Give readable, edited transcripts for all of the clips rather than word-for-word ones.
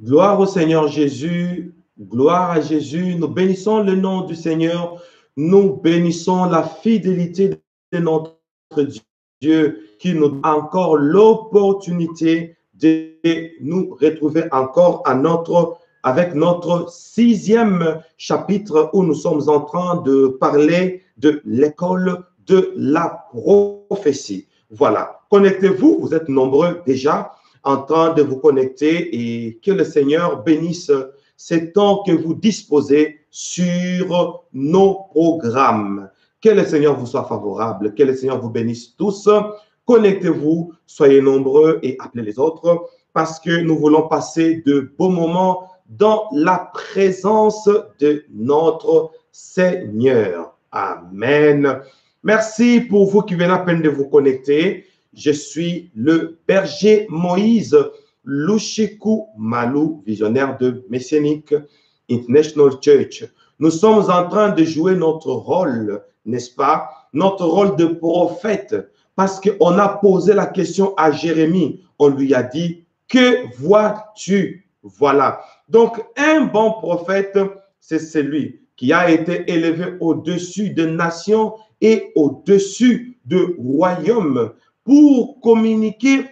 Gloire au Seigneur Jésus, gloire à Jésus. Nous bénissons le nom du Seigneur. Nous bénissons la fidélité de notre Dieu qui nous donne encore l'opportunité de nous retrouver encore avec notre 6e chapitre où nous sommes en train de parler de l'école de la prophétie. Voilà, connectez-vous, vous êtes nombreux déjà en train de vous connecter et que le Seigneur bénisse ces temps que vous disposez sur nos programmes. Que le Seigneur vous soit favorable, que le Seigneur vous bénisse tous. Connectez-vous, soyez nombreux et appelez les autres parce que nous voulons passer de beaux moments dans la présence de notre Seigneur. Amen. Merci pour vous qui venez à peine de vous connecter. Je suis le berger Moïse Lushiku Malou, visionnaire de Messianic International Church. Nous sommes en train de jouer notre rôle, n'est-ce pas? Notre rôle de prophète, parce qu'on a posé la question à Jérémie. On lui a dit, que vois-tu? Voilà. Donc, un bon prophète, c'est celui qui a été élevé au-dessus de nations et au-dessus de royaumes pour communiquer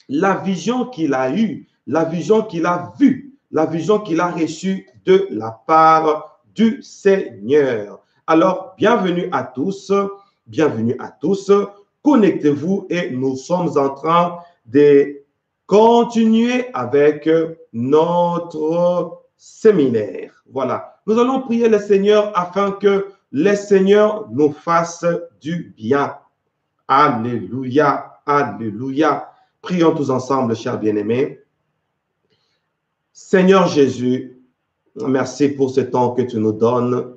la vision qu'il a eue, la vision qu'il a vue, la vision qu'il a reçue de la part du Seigneur. Alors, bienvenue à tous, connectez-vous et nous sommes en train de continuer avec notre séminaire. Voilà, nous allons prier le Seigneur afin que le Seigneur nous fasse du bien. Alléluia, alléluia. Prions tous ensemble, chers bien-aimés. Seigneur Jésus, merci pour ce temps que tu nous donnes.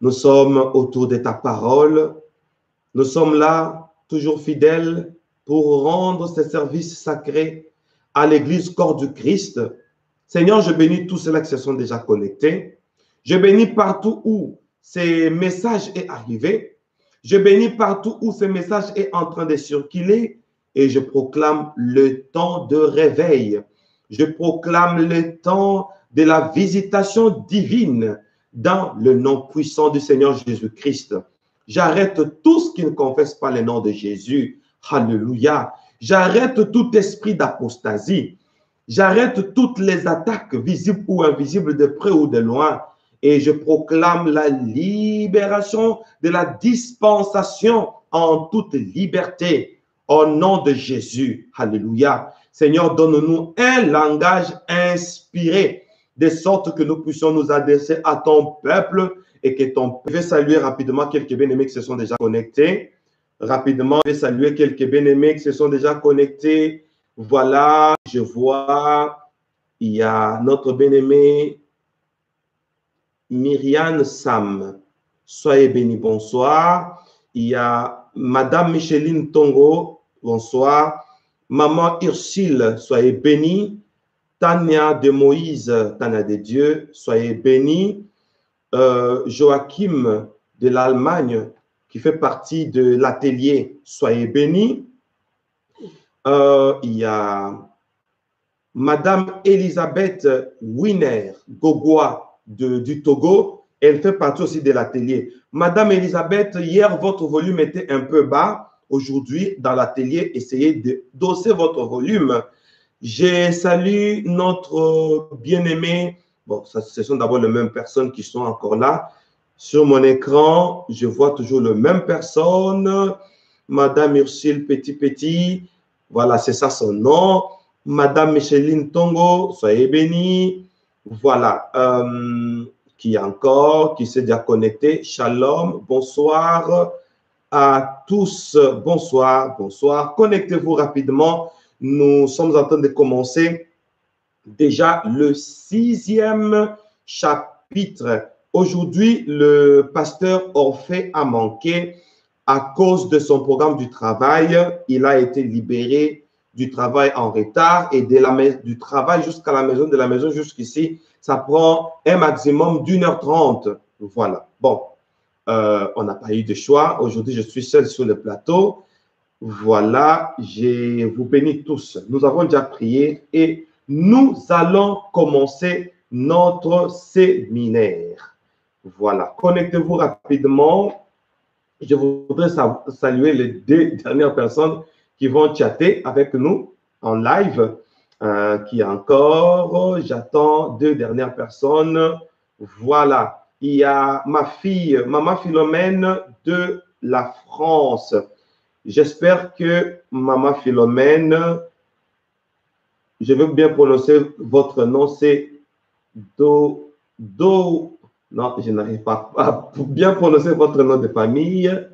Nous sommes autour de ta parole. Nous sommes là, toujours fidèles, pour rendre ce service sacré à l'Église corps du Christ. Seigneur, je bénis tous ceux-là qui se sont déjà connectés. Je bénis partout où ces messages est arrivé. Je bénis partout où ce message est en train de circuler et je proclame le temps de réveil. Je proclame le temps de la visitation divine dans le nom puissant du Seigneur Jésus-Christ. J'arrête tout ce qui ne confesse pas le nom de Jésus. Alléluia. J'arrête tout esprit d'apostasie. J'arrête toutes les attaques visibles ou invisibles de près ou de loin. Et je proclame la libération de la dispensation en toute liberté. Au nom de Jésus. Alléluia. Seigneur, donne-nous un langage inspiré, de sorte que nous puissions nous adresser à ton peuple et que ton peuple... Je vais saluer rapidement quelques bien-aimés qui se sont déjà connectés. Rapidement, je vais saluer quelques bien-aimés qui se sont déjà connectés. Voilà, je vois, il y a notre bien-aimé Myriam Sam. Soyez bénis, bonsoir. Il y a Madame Micheline Tongo, bonsoir. Maman Ursule, soyez bénie. Tania de Moïse, Tania de Dieu, soyez bénie. Joachim de l'Allemagne, qui fait partie de l'atelier, soyez bénie. Il y a Madame Elisabeth Winer Gogoa du Togo, elle fait partie aussi de l'atelier. Madame Elisabeth, hier, votre volume était un peu bas. Aujourd'hui, dans l'atelier, essayez de doser votre volume. Je salue notre bien-aimé. Bon, ce sont d'abord les mêmes personnes qui sont encore là. Sur mon écran, je vois toujours les mêmes personnes. Madame Ursule Petit. Voilà, c'est ça son nom. Madame Micheline Tongo, soyez bénie. Voilà. Qui encore, qui s'est déjà connecté. Shalom, bonsoir à tous. Bonsoir, bonsoir. Connectez-vous rapidement. Nous sommes en train de commencer déjà le 6e chapitre. Aujourd'hui, le pasteur Orphée a manqué à cause de son programme du travail. Il a été libéré du travail en retard et du travail jusqu'à la maison, de la maison jusqu'ici, ça prend un maximum d'1h30. Voilà. Bon, on n'a pas eu de choix. Aujourd'hui, je suis seul sur le plateau. Voilà, je vous bénis tous. Nous avons déjà prié et nous allons commencer notre séminaire. Voilà, connectez-vous rapidement. Je voudrais saluer les 2 dernières personnes qui vont chatter avec nous en live. Qui encore? J'attends 2 dernières personnes. Voilà. Il y a ma fille, Maman Philomène de la France. J'espère que Maman Philomène, je veux bien prononcer votre nom, c'est non, je n'arrive pas à bien prononcer votre nom de famille.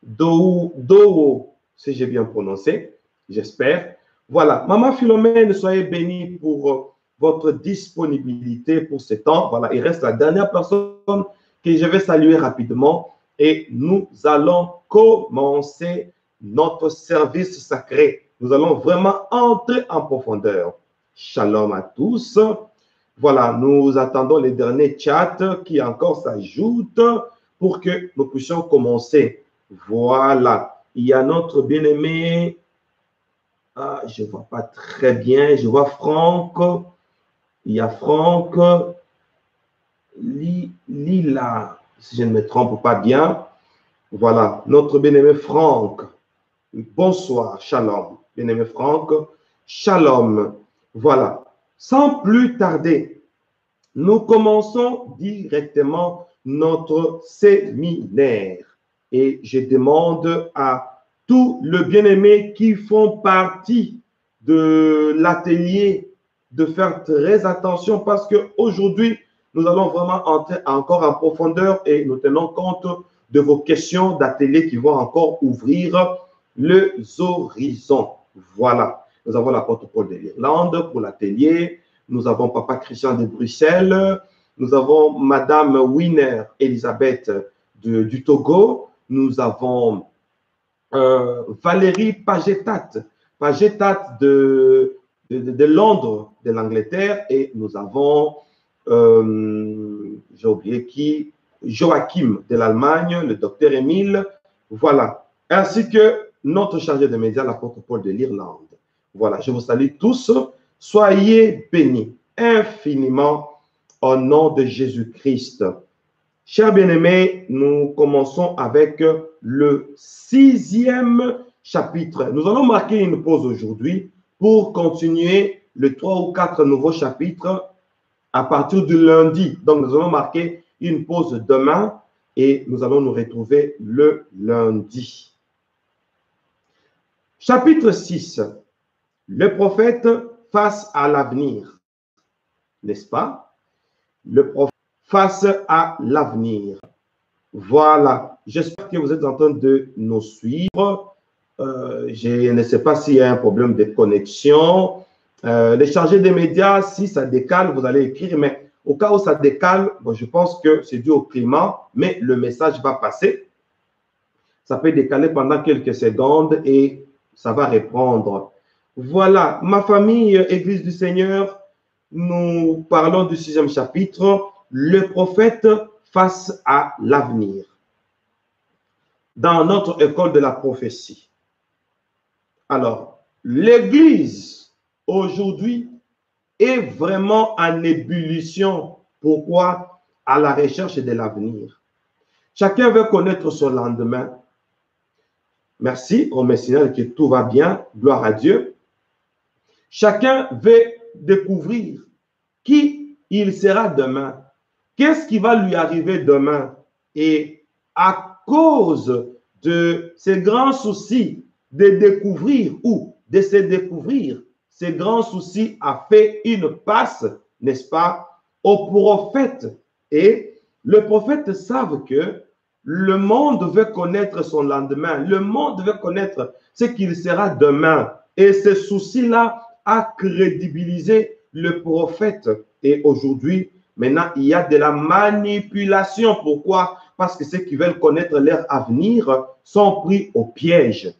Do, si j'ai bien prononcé, j'espère. Voilà, Maman Philomène, soyez bénie pour votre disponibilité pour ce temps. Voilà, il reste la dernière personne que je vais saluer rapidement et nous allons commencer notre service sacré. Nous allons vraiment entrer en profondeur. Shalom à tous. Voilà, nous attendons les derniers chats qui encore s'ajoutent pour que nous puissions commencer. Voilà, il y a notre bien-aimé. Ah, je ne vois pas très bien. Je vois Franck. Il y a Franck. Lila, si je ne me trompe pas bien. Voilà, notre bien-aimé Franck. Bonsoir, shalom. Bien-aimé Franck, shalom. Voilà, sans plus tarder, nous commençons directement notre séminaire. Et je demande à tous les bien-aimés qui font partie de l'atelier de faire très attention parce qu'aujourd'hui, nous allons vraiment entrer encore en profondeur et nous tenons compte de vos questions d'atelier qui vont encore ouvrir les horizons. Voilà, nous avons l'apôtre Paul de l'Irlande pour l'atelier, nous avons Papa Christian de Bruxelles, nous avons Madame Wiener Elisabeth du Togo, nous avons Valérie Pagetat de Londres, de l'Angleterre, et nous avons, j'ai oublié qui, Joachim de l'Allemagne, le docteur Émile, voilà, ainsi que notre chargé de médias, l'apôtre Paul de l'Irlande. Voilà, je vous salue tous, soyez bénis infiniment au nom de Jésus-Christ. Chers bien-aimés, nous commençons avec le 6e chapitre. Nous allons marquer une pause aujourd'hui pour continuer les 3 ou 4 nouveaux chapitres à partir du lundi. Donc, nous allons marquer une pause demain et nous allons nous retrouver le lundi. Chapitre 6. Le prophète face à l'avenir. N'est-ce pas? Le prophète face à l'avenir. Voilà. J'espère que vous êtes en train de nous suivre. Je ne sais pas s'il y a un problème de connexion. Les chargés des médias, si ça décale, vous allez écrire. Mais au cas où ça décale, bon, je pense que c'est dû au climat, mais le message va passer. Ça peut décaler pendant quelques secondes et ça va reprendre. Voilà. Ma famille, Église du Seigneur, nous parlons du 6e chapitre. Le prophète face à l'avenir. Dans notre école de la prophétie. Alors, l'Église aujourd'hui est vraiment en ébullition. Pourquoi? À la recherche de l'avenir. Chacun veut connaître son lendemain. Merci, on me signale que tout va bien, gloire à Dieu. Chacun veut découvrir qui il sera demain. Qu'est-ce qui va lui arriver demain? Et à cause de ces grands soucis de découvrir ou de se découvrir, ces grands soucis a fait une passe, n'est-ce pas, au prophète. Et le prophète savent que le monde veut connaître son lendemain. Le monde veut connaître ce qu'il sera demain. Et ce souci-là a crédibilisé le prophète. Et aujourd'hui, maintenant, il y a de la manipulation. Pourquoi? Parce que ceux qui veulent connaître leur avenir sont pris au piège.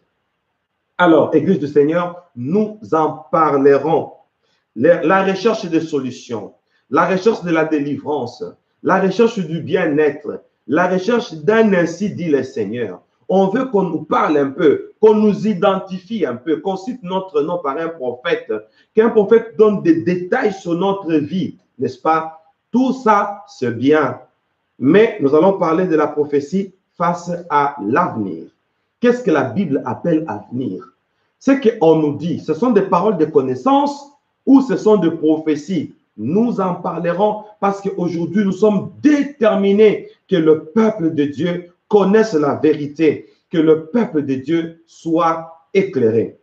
Alors, Église du Seigneur, nous en parlerons. La recherche des solutions, la recherche de la délivrance, la recherche du bien-être, la recherche d'un ainsi dit le Seigneur. on veut qu'on nous parle un peu, qu'on nous identifie un peu, qu'on cite notre nom par un prophète, qu'un prophète donne des détails sur notre vie, n'est-ce pas? Tout ça, c'est bien. Mais nous allons parler de la prophétie face à l'avenir. Qu'est-ce que la Bible appelle avenir? Ce qu'on nous dit, ce sont des paroles de connaissance ou ce sont des prophéties? Nous en parlerons parce qu'aujourd'hui, nous sommes déterminés que le peuple de Dieu connaisse la vérité, que le peuple de Dieu soit éclairé.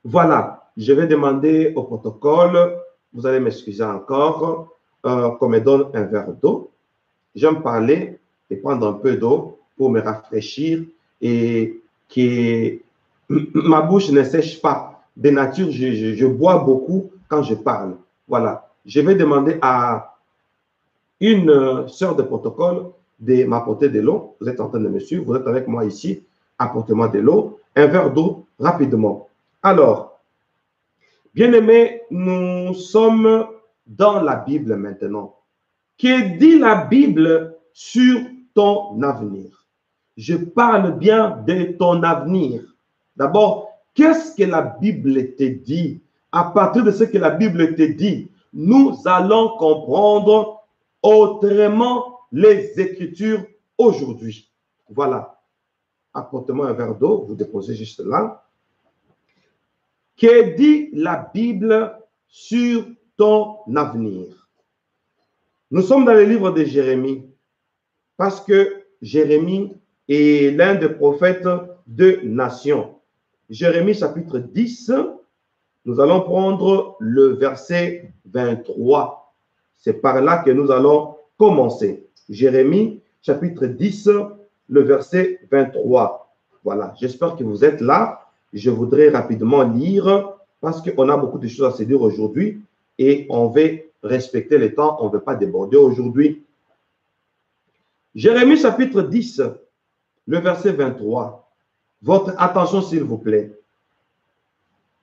Voilà, je vais demander au protocole, vous allez m'excuser encore, qu'on me donne un verre d'eau. J'aime parler et prendre un peu d'eau pour me rafraîchir et que ma bouche ne sèche pas. De nature, je bois beaucoup quand je parle. Voilà. Je vais demander à une sœur de protocole de m'apporter de l'eau. Vous êtes en train de me suivre, vous êtes avec moi ici. Apportez-moi de l'eau, un verre d'eau rapidement. Alors, bien-aimés, nous sommes dans la Bible maintenant. Que dit la Bible sur ton avenir? Je parle bien de ton avenir. D'abord, qu'est-ce que la Bible te dit? À partir de ce que la Bible te dit, nous allons comprendre autrement les Écritures aujourd'hui. Voilà. Apportez-moi un verre d'eau, vous déposez juste là. Que dit la Bible sur ton avenir? Nous sommes dans le livre de Jérémie parce que Jérémie est l'un des prophètes de nations. Jérémie chapitre 10, nous allons prendre le verset 23. C'est par là que nous allons commencer. Jérémie chapitre 10, le verset 23. Voilà, j'espère que vous êtes là. Je voudrais rapidement lire parce qu'on a beaucoup de choses à se dire aujourd'hui et on veut respecter le temps, on ne veut pas déborder aujourd'hui. Jérémie chapitre 10, le verset 23. Votre attention, s'il vous plaît.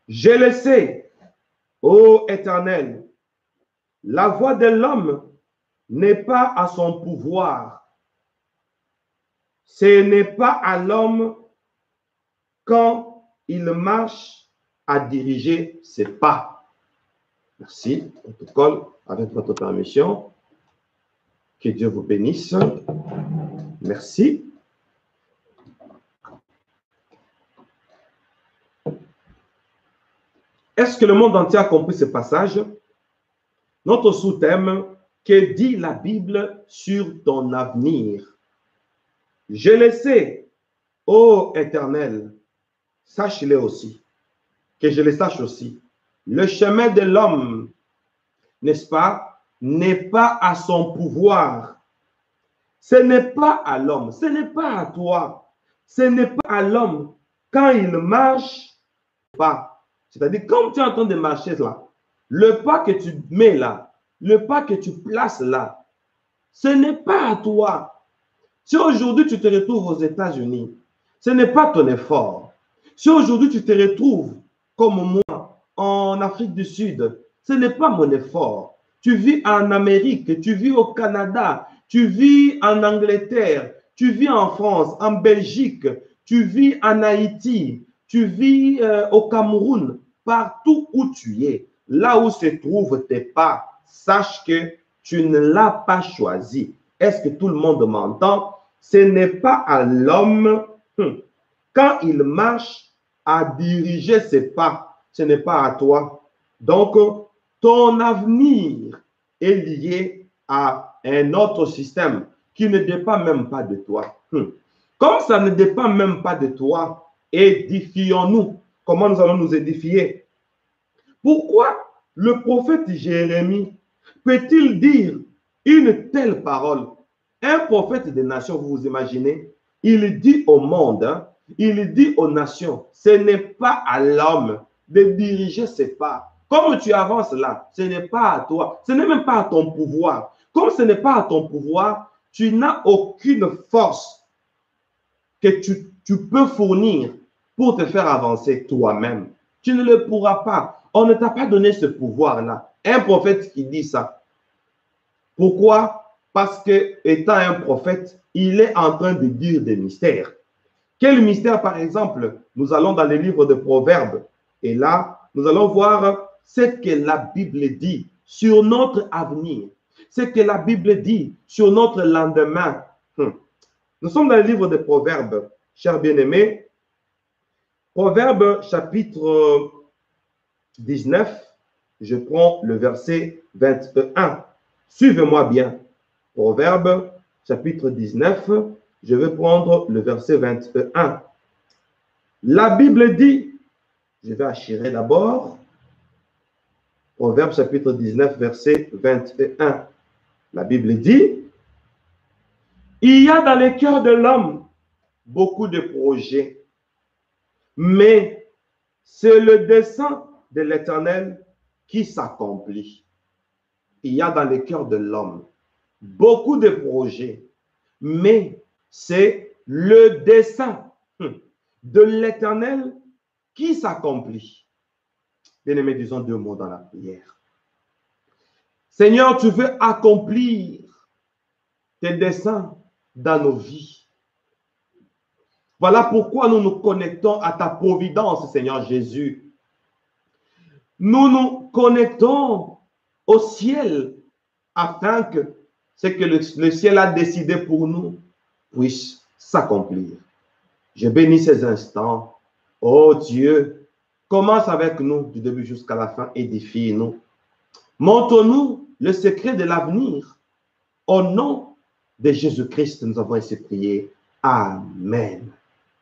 Je le sais, ô Éternel, la voix de l'homme n'est pas à son pouvoir. Ce n'est pas à l'homme quand il marche à diriger ses pas. Merci. Protocole, avec votre permission. Que Dieu vous bénisse. Merci. Est-ce que le monde entier a compris ce passage? Notre sous-thème, que dit la Bible sur ton avenir? Je le sais, ô Éternel, sache-le aussi, que je le sache aussi. Le chemin de l'homme, n'est-ce pas, n'est pas à son pouvoir. Ce n'est pas à l'homme, ce n'est pas à toi, ce n'est pas à l'homme quand il marche pas. C'est-à-dire, quand tu es en train de marcher là, le pas que tu mets là, le pas que tu places là, ce n'est pas à toi. Si aujourd'hui tu te retrouves aux États-Unis, ce n'est pas ton effort. Si aujourd'hui tu te retrouves comme moi en Afrique du Sud, ce n'est pas mon effort. Tu vis en Amérique, tu vis au Canada, tu vis en Angleterre, tu vis en France, en Belgique, tu vis en Haïti, tu vis au Cameroun, partout où tu es, là où se trouvent tes pas, sache que tu ne l'as pas choisi. Est-ce que tout le monde m'entend? Ce n'est pas à l'homme, quand il marche, à diriger ses pas. Ce n'est pas à toi. Donc, ton avenir est lié à un autre système qui ne dépend même pas de toi. Comme ça ne dépend même pas de toi, édifions-nous. Comment nous allons nous édifier? Pourquoi le prophète Jérémie peut-il dire une telle parole? Un prophète des nations, vous vous imaginez, il dit au monde, il dit aux nations, ce n'est pas à l'homme de diriger ses pas. Comme tu avances là, ce n'est pas à toi, ce n'est même pas à ton pouvoir. Comme ce n'est pas à ton pouvoir, tu n'as aucune force que tu peux fournir pour te faire avancer toi-même. Tu ne le pourras pas. On ne t'a pas donné ce pouvoir-là. Un prophète qui dit ça. Pourquoi? Parce que, étant un prophète, il est en train de dire des mystères. Quel mystère, par exemple? Nous allons dans les livres de Proverbes. Et là, nous allons voir ce que la Bible dit sur notre avenir, ce que la Bible dit sur notre lendemain. Nous sommes dans le livre de Proverbes, chers bien-aimés. Proverbes chapitre 19, je prends le verset 21. Suivez-moi bien. Proverbes chapitre 19, je vais prendre le verset 21. La Bible dit, je vais achirer d'abord, Proverbes chapitre 19, verset 21. La Bible dit, il y a dans le cœur de l'homme beaucoup de projets, mais c'est le dessein de l'Éternel qui s'accomplit. Il y a dans le cœur de l'homme beaucoup de projets, mais c'est le dessein de l'Éternel qui s'accomplit. Bien-aimés, disons deux mots dans la prière. Seigneur, tu veux accomplir tes desseins dans nos vies. Voilà pourquoi nous nous connectons à ta providence, Seigneur Jésus. Nous nous connectons au ciel afin que ce que le ciel a décidé pour nous puisse s'accomplir. Je bénis ces instants. Oh Dieu, commence avec nous du début jusqu'à la fin, édifie-nous. Montre-nous le secret de l'avenir. Au nom de Jésus-Christ, nous avons ainsi prié. Amen.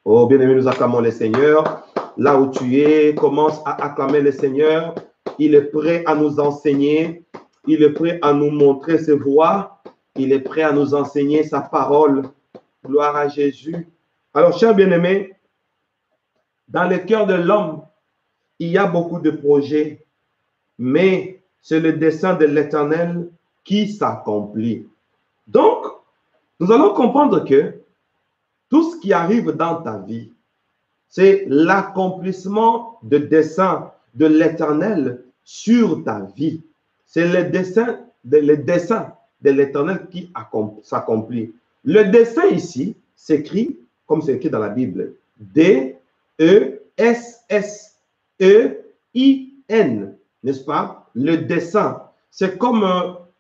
Oh, bien-aimé, nous acclamons le Seigneur. Là où tu es, commence à acclamer le Seigneur. Il est prêt à nous enseigner. Il est prêt à nous montrer ses voies. Il est prêt à nous enseigner sa parole. Gloire à Jésus. Alors, chers bien-aimés, dans le cœur de l'homme, il y a beaucoup de projets, mais c'est le dessein de l'Éternel qui s'accomplit. Donc, nous allons comprendre que tout ce qui arrive dans ta vie, c'est l'accomplissement de dessein de l'Éternel sur ta vie. C'est le dessein de l'Éternel qui s'accomplit. Le dessein ici s'écrit, comme c'est écrit dans la Bible, D-E-S-S-E-I-N, n'est-ce pas? Le dessein, c'est comme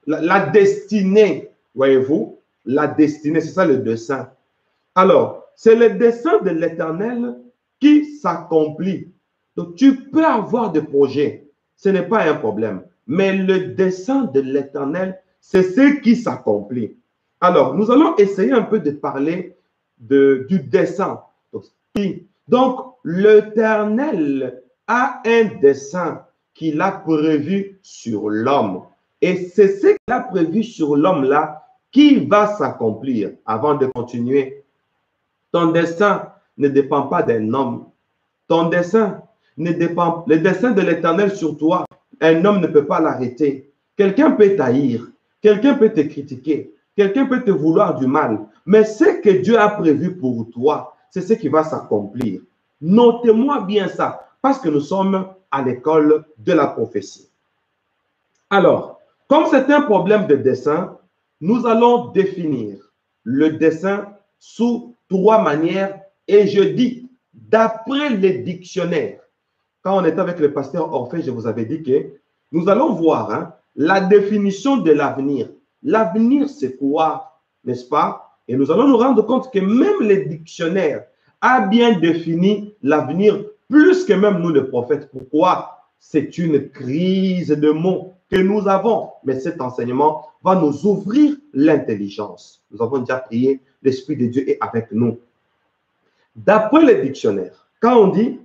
la destinée, voyez-vous? La destinée, c'est ça le dessein. Alors, c'est le dessein de l'Éternel qui s'accomplit. Donc, tu peux avoir des projets, ce n'est pas un problème. Mais le dessein de l'Éternel, c'est ce qui s'accomplit. Alors, nous allons essayer un peu de parler du dessein. Donc, l'Éternel a un dessein qu'il a prévu sur l'homme. Et c'est ce qu'il a prévu sur l'homme-là qui va s'accomplir. Avant de continuer, ton dessein ne dépend pas d'un homme. Ton dessein ne dépend, le dessein de l'Éternel sur toi, un homme ne peut pas l'arrêter. Quelqu'un peut t'haïr, quelqu'un peut te critiquer, quelqu'un peut te vouloir du mal. Mais ce que Dieu a prévu pour toi, c'est ce qui va s'accomplir. Notez-moi bien ça, parce que nous sommes à l'école de la prophétie. Alors, comme c'est un problème de dessein, nous allons définir le dessein sous trois manières. Et je dis, d'après les dictionnaires, quand on était avec le pasteur Orphée, je vous avais dit que nous allons voir la définition de l'avenir. L'avenir, c'est quoi, n'est-ce pas? Et nous allons nous rendre compte que même les dictionnaires a bien défini l'avenir plus que même nous, les prophètes. Pourquoi? C'est une crise de mots que nous avons. Mais cet enseignement va nous ouvrir l'intelligence. Nous avons déjà prié, l'Esprit de Dieu est avec nous. D'après les dictionnaires, quand on dit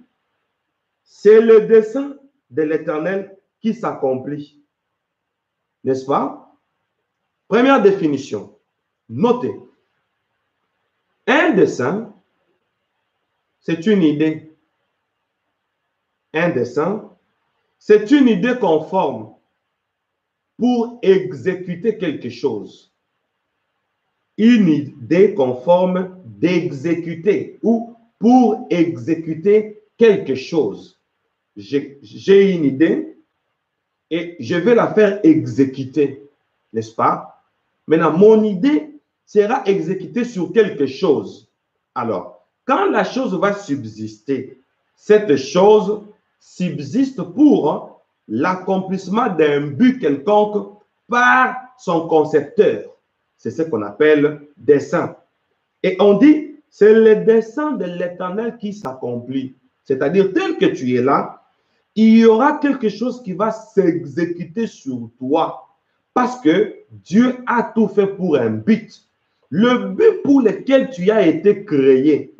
c'est le dessein de l'Éternel qui s'accomplit, n'est-ce pas? Première définition, notez. Un dessein, c'est une idée. Un dessein, c'est une idée qu'on forme pour exécuter quelque chose. Une idée qu'on forme d'exécuter ou pour exécuter quelque chose. J'ai une idée et je vais la faire exécuter, n'est-ce pas? Maintenant, mon idée sera exécutée sur quelque chose. Alors, quand la chose va subsister, cette chose subsiste pour l'accomplissement d'un but quelconque par son concepteur. C'est ce qu'on appelle dessein. Et on dit, c'est le dessein de l'Éternel qui s'accomplit. C'est-à-dire, tel que tu es là, il y aura quelque chose qui va s'exécuter sur toi parce que Dieu a tout fait pour un but. Le but pour lequel tu as été créé,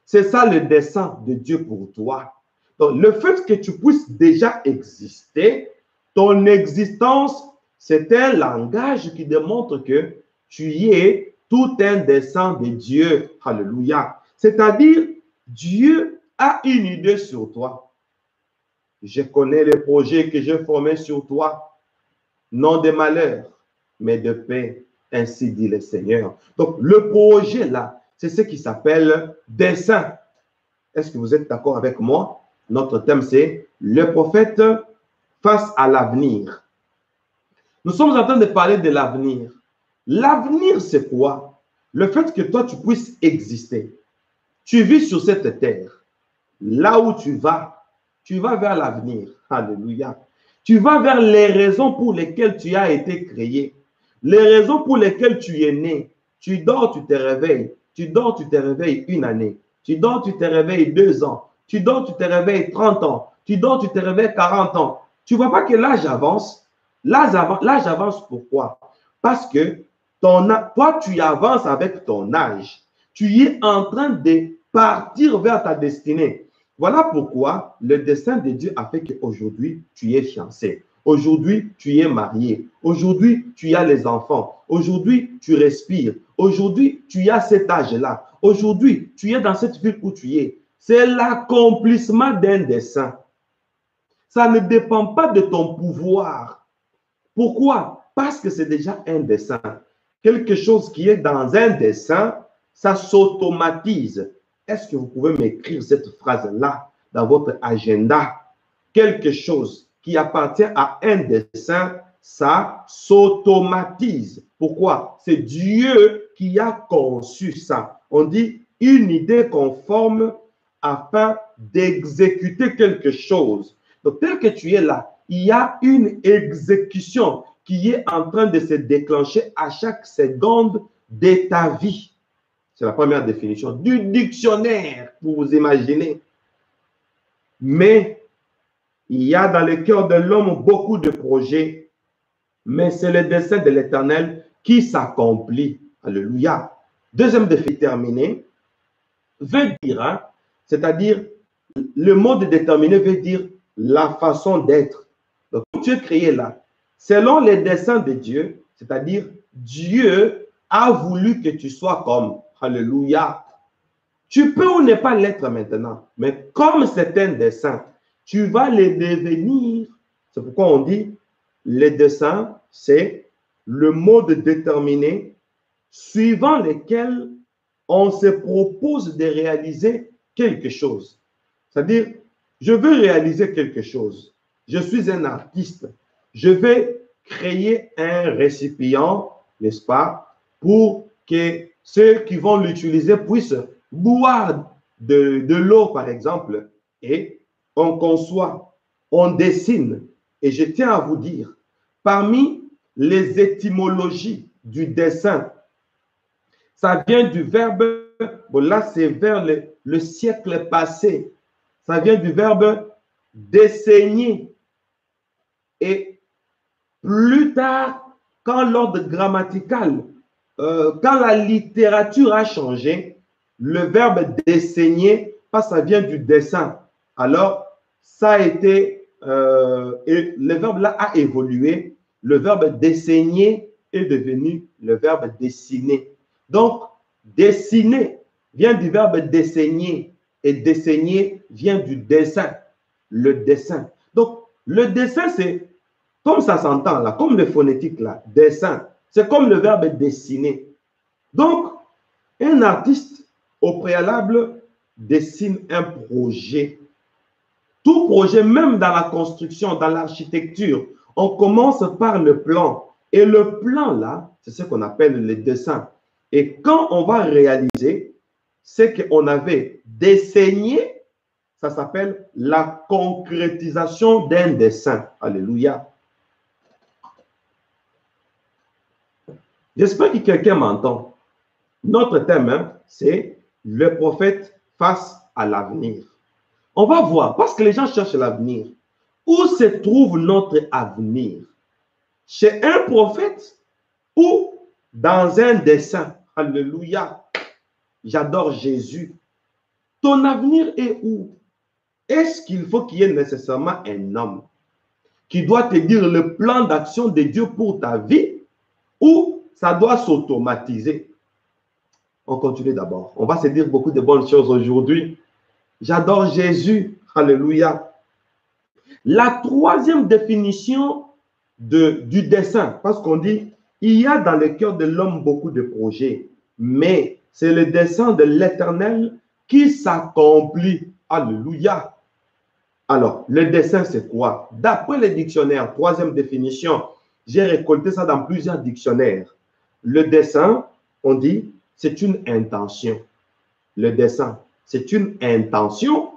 c'est ça le dessein de Dieu pour toi. Donc, le fait que tu puisses déjà exister, ton existence, c'est un langage qui démontre que tu y es tout un dessein de Dieu. Alléluia. C'est-à-dire, Dieu a une idée sur toi. Je connais les projets que j'ai formés sur toi, non de malheur, mais de paix, ainsi dit le Seigneur. Donc, le projet là, c'est ce qui s'appelle dessein. Est-ce que vous êtes d'accord avec moi? Notre thème, c'est le prophète face à l'avenir. Nous sommes en train de parler de l'avenir. L'avenir, c'est quoi? Le fait que toi, tu puisses exister. Tu vis sur cette terre. Là où tu vas vers l'avenir. Alléluia. Tu vas vers les raisons pour lesquelles tu as été créé. Les raisons pour lesquelles tu es né. Tu dors, tu te réveilles. Tu dors, tu te réveilles une année. Tu dors, tu te réveilles 2 ans. Tu dors, tu te réveilles 30 ans. Tu dors, tu te réveilles 40 ans. Tu ne vois pas que l'âge avance. L'âge avance pourquoi? Parce que toi, tu avances avec ton âge. Tu es en train de partir vers ta destinée. Voilà pourquoi le dessein de Dieu a fait qu'aujourd'hui, tu es fiancé. Aujourd'hui, tu es marié. Aujourd'hui, tu as les enfants. Aujourd'hui, tu respires. Aujourd'hui, tu as cet âge-là. Aujourd'hui, tu es dans cette ville où tu es. C'est l'accomplissement d'un dessein. Ça ne dépend pas de ton pouvoir. Pourquoi? Parce que c'est déjà un dessein. Quelque chose qui est dans un dessein, ça s'automatise. Est-ce que vous pouvez m'écrire cette phrase-là dans votre agenda? Quelque chose qui appartient à un dessein, ça s'automatise. Pourquoi? C'est Dieu qui a conçu ça. On dit une idée conforme afin d'exécuter quelque chose. Donc, tel que tu es là, il y a une exécution qui est en train de se déclencher à chaque seconde de ta vie. C'est la première définition du dictionnaire, pour vous imaginer. Mais il y a dans le cœur de l'homme beaucoup de projets, mais c'est le dessein de l'Éternel qui s'accomplit. Alléluia. Deuxième défi terminé, veut dire, c'est-à-dire, le mot de déterminer veut dire la façon d'être. Donc, tu es créé là, selon les desseins de Dieu, c'est-à-dire, Dieu a voulu que tu sois comme. Alléluia. Tu peux ou ne pas l'être maintenant, mais comme c'est un dessein, tu vas le devenir. C'est pourquoi on dit, les desseins, c'est le mode déterminé suivant lequel on se propose de réaliser quelque chose. C'est-à-dire, je veux réaliser quelque chose. Je suis un artiste. Je vais créer un récipient, n'est-ce pas, pour que ceux qui vont l'utiliser puissent boire de l'eau, par exemple. Et on conçoit, on dessine. Et je tiens à vous dire, parmi les étymologies du dessin, ça vient du verbe, bon là c'est vers le siècle passé, ça vient du verbe dessiner. Et plus tard, quand l'ordre grammatical, quand la littérature a changé, le verbe dessiner, ça vient du dessin. Alors, ça a été, et le verbe là a évolué. Le verbe dessiner est devenu le verbe dessiner. Donc, dessiner vient du verbe dessiner et dessiner vient du dessin, le dessin. Donc, le dessin, c'est comme ça s'entend là, comme le phonétique là, dessin. C'est comme le verbe dessiner. Donc, un artiste, au préalable, dessine un projet. Tout projet, même dans la construction, dans l'architecture, on commence par le plan. Et le plan là, c'est ce qu'on appelle le dessin. Et quand on va réaliser, ce qu'on avait dessiné, ça s'appelle la concrétisation d'un dessein. Alléluia. J'espère que quelqu'un m'entend. Notre thème, hein, c'est le prophète face à l'avenir. On va voir, parce que les gens cherchent l'avenir. Où se trouve notre avenir? Chez un prophète ou dans un dessein? Alléluia. J'adore Jésus. Ton avenir est où? Est-ce qu'il faut qu'il y ait nécessairement un homme qui doit te dire le plan d'action de Dieu pour ta vie ou ça doit s'automatiser? On continue d'abord. On va se dire beaucoup de bonnes choses aujourd'hui. J'adore Jésus. Alléluia. La troisième définition du dessein, parce qu'on dit, il y a dans le cœur de l'homme beaucoup de projets, mais c'est le dessein de l'Éternel qui s'accomplit. Alléluia. Alors, le dessein, c'est quoi? D'après les dictionnaires, troisième définition, j'ai récolté ça dans plusieurs dictionnaires. Le dessein, on dit, c'est une intention. Le dessein, c'est une intention.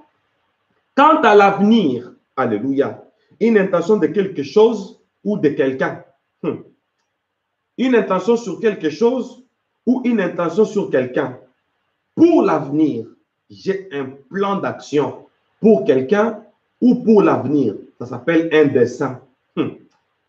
Quant à l'avenir, alléluia, une intention de quelque chose ou de quelqu'un. Une intention sur quelque chose ou une intention sur quelqu'un. Pour l'avenir, j'ai un plan d'action pour quelqu'un ou pour l'avenir. Ça s'appelle un dessein.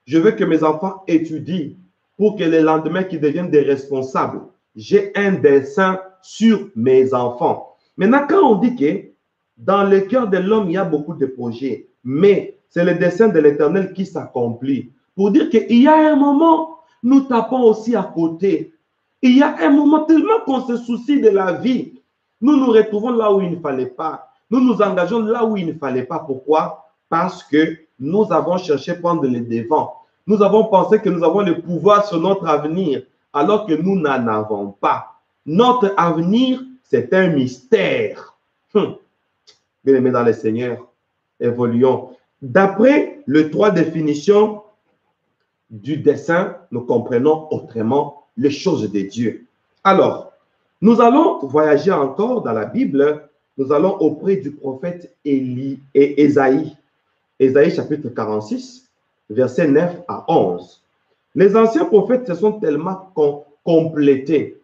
Je veux que mes enfants étudient pour que les lendemains qui deviennent des responsables, j'ai un dessein sur mes enfants. Maintenant, quand on dit que dans le cœur de l'homme, il y a beaucoup de projets, mais c'est le dessein de l'Éternel qui s'accomplit. Pour dire qu'il y a un moment, nous tapons aussi à côté. Il y a un moment tellement qu'on se soucie de la vie. Nous nous retrouvons là où il ne fallait pas. Nous nous engageons là où il ne fallait pas. Pourquoi? Parce que nous avons cherché à prendre les devants. Nous avons pensé que nous avons le pouvoir sur notre avenir, alors que nous n'en avons pas. Notre avenir, c'est un mystère. Bien-aimés dans le Seigneur, évoluons. D'après les trois définitions du dessein, nous comprenons autrement les choses de Dieu. Alors, nous allons voyager encore dans la Bible. Nous allons auprès du prophète Ésaïe. Ésaïe chapitre 46, versets 9 à 11. Les anciens prophètes se sont tellement complétés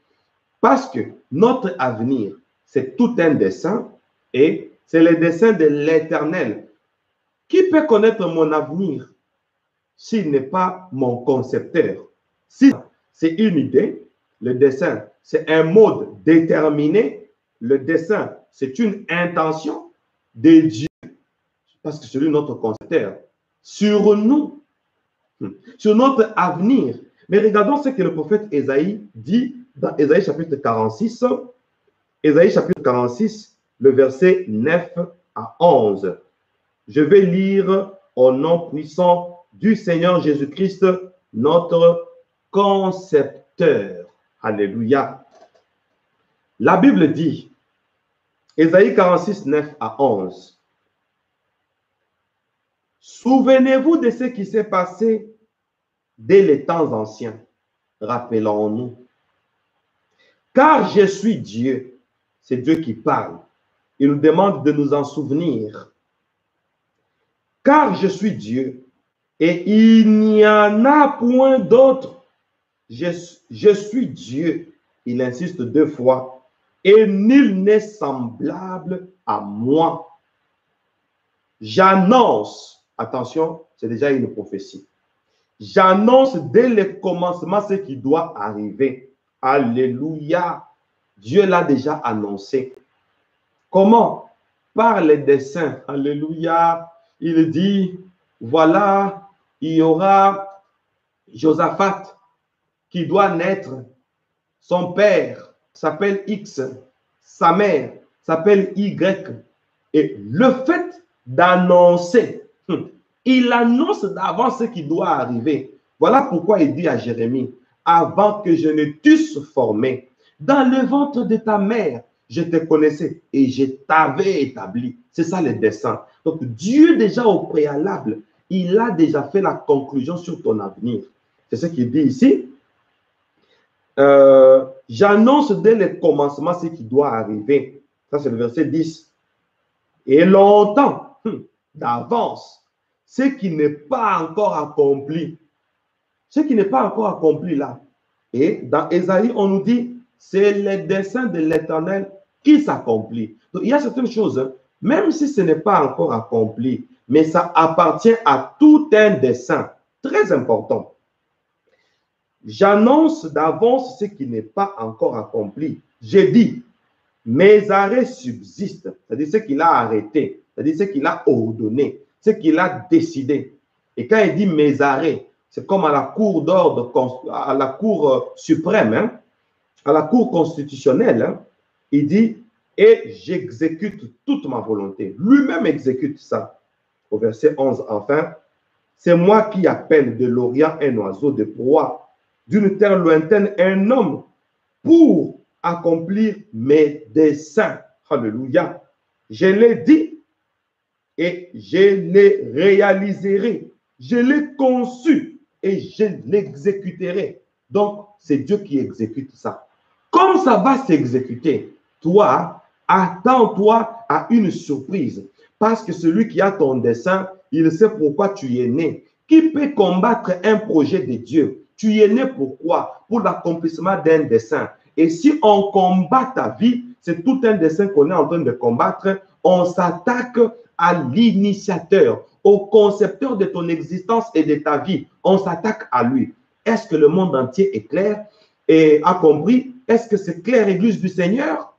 parce que notre avenir, c'est tout un dessein et c'est le dessein de l'Éternel. Qui peut connaître mon avenir s'il n'est pas mon concepteur? Si c'est une idée, le dessein, c'est un mode déterminé, le dessein, c'est une intention de Dieu, parce que c'est lui notre concepteur, sur nous, sur notre avenir. Mais regardons ce que le prophète Ésaïe dit dans Ésaïe chapitre 46, Ésaïe chapitre 46, le verset 9 à 11. Je vais lire au nom puissant du Seigneur Jésus-Christ, notre concepteur. Alléluia. La Bible dit, Ésaïe 46, 9 à 11. Souvenez-vous de ce qui s'est passé dès les temps anciens. Rappelons-nous. Car je suis Dieu. C'est Dieu qui parle. Il nous demande de nous en souvenir. Car je suis Dieu et il n'y en a point d'autre. Je suis Dieu. Il insiste deux fois. Et nul n'est semblable à moi. J'annonce, attention, c'est déjà une prophétie. J'annonce dès le commencement ce qui doit arriver. Alléluia. Dieu l'a déjà annoncé. Comment? Par les desseins. Alléluia. Il dit, voilà, il y aura Josaphat qui doit naître. Son père s'appelle X, sa mère s'appelle Y. Et le fait d'annoncer, il annonce d'avance ce qui doit arriver. Voilà pourquoi il dit à Jérémie, avant que je ne t'eusse formé, dans le ventre de ta mère, je te connaissais et je t'avais établi. C'est ça le dessein. Donc Dieu déjà au préalable, il a déjà fait la conclusion sur ton avenir. C'est ce qu'il dit ici. j'annonce dès le commencement ce qui doit arriver. Ça, c'est le verset 10. Et longtemps, d'avance, ce qui n'est pas encore accompli. Ce qui n'est pas encore accompli là. Et dans Ésaïe, on nous dit, c'est le dessein de l'Éternel qui s'accomplit. Donc, il y a certaines choses, hein, même si ce n'est pas encore accompli, mais ça appartient à tout un dessein très important. J'annonce d'avance ce qui n'est pas encore accompli. J'ai dit, mes arrêts subsistent, c'est-à-dire ce qu'il a arrêté, c'est-à-dire ce qu'il a ordonné, ce qu'il a décidé. Et quand il dit mes arrêts, c'est comme à la cour d'ordre, à la cour suprême, hein, à la cour constitutionnelle, hein, il dit, et j'exécute toute ma volonté. Lui-même exécute ça. Au verset 11, enfin, c'est moi qui appelle de l'Orient un oiseau de proie, d'une terre lointaine un homme pour accomplir mes desseins. Alléluia. Je l'ai dit et je les réaliserai. Je l'ai conçu et je l'exécuterai. Donc, c'est Dieu qui exécute ça. Comme ça va s'exécuter, toi, attends-toi à une surprise. Parce que celui qui a ton dessein, il sait pourquoi tu es né. Qui peut combattre un projet de Dieu? Tu es né pourquoi? Pour l'accomplissement d'un dessein. Et si on combat ta vie, c'est tout un dessein qu'on est en train de combattre, on s'attaque à l'initiateur, au concepteur de ton existence et de ta vie. On s'attaque à lui. Est-ce que le monde entier est clair et a compris? Est-ce que c'est clair, Église du Seigneur?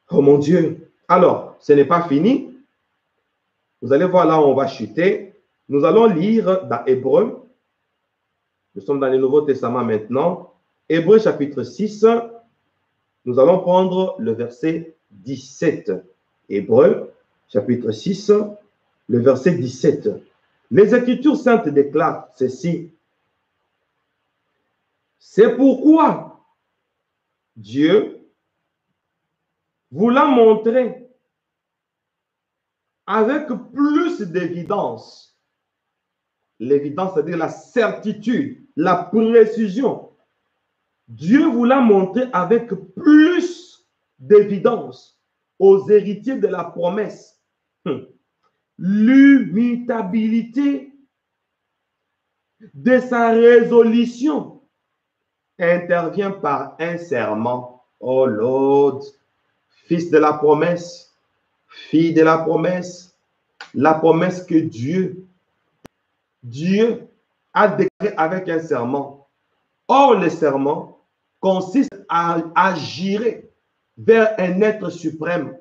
Oh mon Dieu! Alors, ce n'est pas fini. Vous allez voir là où on va chuter. Nous allons lire dans Hébreux. Nous sommes dans le Nouveau Testament maintenant. Hébreux chapitre 6. Nous allons prendre le verset 17. Hébreux chapitre 6, le verset 17. Les Écritures saintes déclarent ceci. C'est pourquoi Dieu vous l'a montré avec plus d'évidence. L'évidence, c'est-à-dire la certitude, la précision. Dieu vous l'a montré avec plus d'évidence aux héritiers de la promesse. L'immutabilité de sa résolution intervient par un serment. Oh Lord, fils de la promesse, fille de la promesse que Dieu a déclaré avec un serment. Or, le serment consiste à girer vers un être suprême.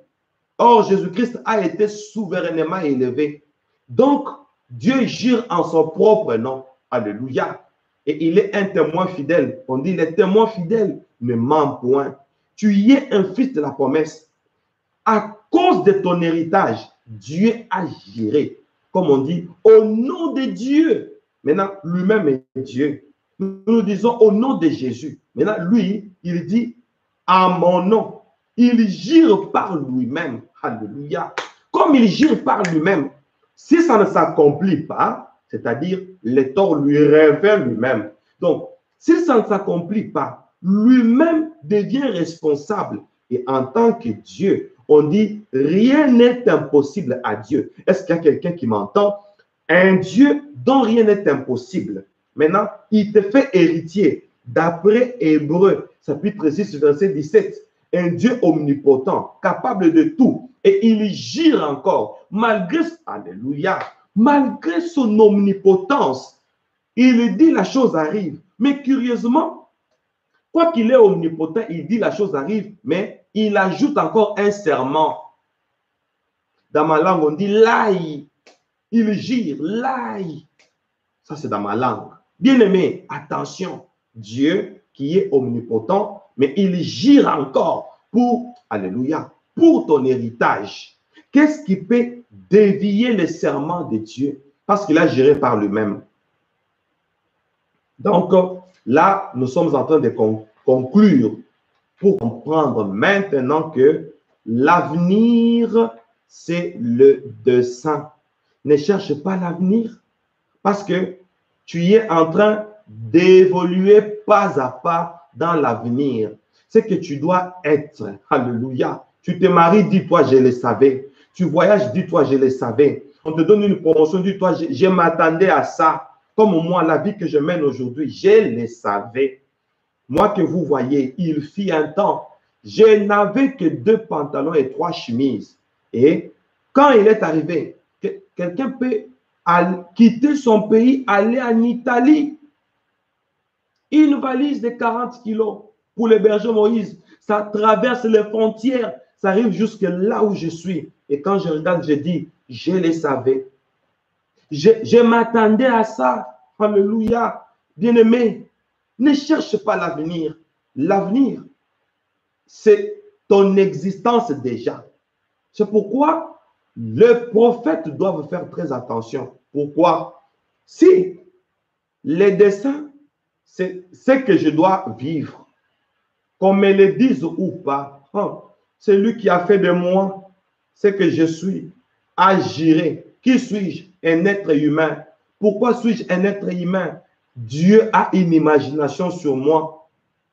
Or, Jésus-Christ a été souverainement élevé. Donc, Dieu gire en son propre nom. Alléluia. Et il est un témoin fidèle. On dit, les témoins fidèles ne mentent point. Tu y es un fils de la promesse. À cause de ton héritage, Dieu a géré, comme on dit, au nom de Dieu. Maintenant, lui-même est Dieu. Nous disons au nom de Jésus. Maintenant, lui, il dit à mon nom. Il gire par lui-même. Alléluia. Comme il gire par lui-même, si ça ne s'accomplit pas, c'est-à-dire le tort lui revient lui-même. Donc, si ça ne s'accomplit pas, lui-même devient responsable. Et en tant que Dieu, on dit rien n'est impossible à Dieu. Est-ce qu'il y a quelqu'un qui m'entend? Un Dieu dont rien n'est impossible. Maintenant, il te fait héritier. D'après Hébreux, chapitre 6, verset 17, un Dieu omnipotent, capable de tout. Et il gire encore, malgré, alléluia, malgré son omnipotence. Il dit la chose arrive. Mais curieusement, quoi qu'il est omnipotent, il dit la chose arrive, mais il ajoute encore un serment. Dans ma langue, on dit l'aïe. Il gire, l'aïe. Ça, c'est dans ma langue. Bien-aimé, attention. Dieu qui est omnipotent, mais il gire encore pour, alléluia, pour ton héritage. Qu'est-ce qui peut dévier le serment de Dieu? Parce qu'il a géré par lui-même. Donc, là, nous sommes en train de conclure pour comprendre maintenant que l'avenir, c'est le dessein. Ne cherche pas l'avenir parce que tu es en train d'évoluer pas à pas dans l'avenir. C'est que tu dois être. Alléluia. Tu te maries, dis-toi, je le savais. Tu voyages, dis-toi, je le savais. On te donne une promotion, dis-toi, je m'attendais à ça. Comme moi, la vie que je mène aujourd'hui, je le savais. Moi que vous voyez, il fit un temps, je n'avais que 2 pantalons et 3 chemises. Et quand il est arrivé, quelqu'un peut quitter son pays, aller en Italie. Une valise de 40 kilos pour l'hébergeur Moïse. Ça traverse les frontières. Ça arrive jusque là où je suis. Et quand je regarde, je dis, je le savais. Je m'attendais à ça. Alléluia. Bien-aimé, ne cherche pas l'avenir. L'avenir, c'est ton existence déjà. C'est pourquoi les prophètes doivent faire très attention. Pourquoi? Si les desseins, c'est ce que je dois vivre, qu'on me le dise ou pas, c'est lui qui a fait de moi ce que je suis. Agirai. Qui suis-je? Un être humain. Pourquoi suis-je un être humain? Dieu a une imagination sur moi.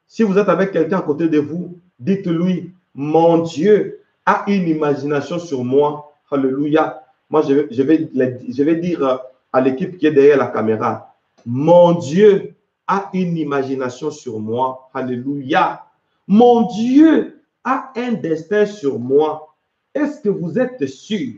Si vous êtes avec quelqu'un à côté de vous, dites-lui, mon Dieu a une imagination sur moi. Alléluia. Moi, je vais dire à l'équipe qui est derrière la caméra, mon Dieu a une imagination sur moi. Alléluia. Mon Dieu a un destin sur moi. Est-ce que vous êtes sûr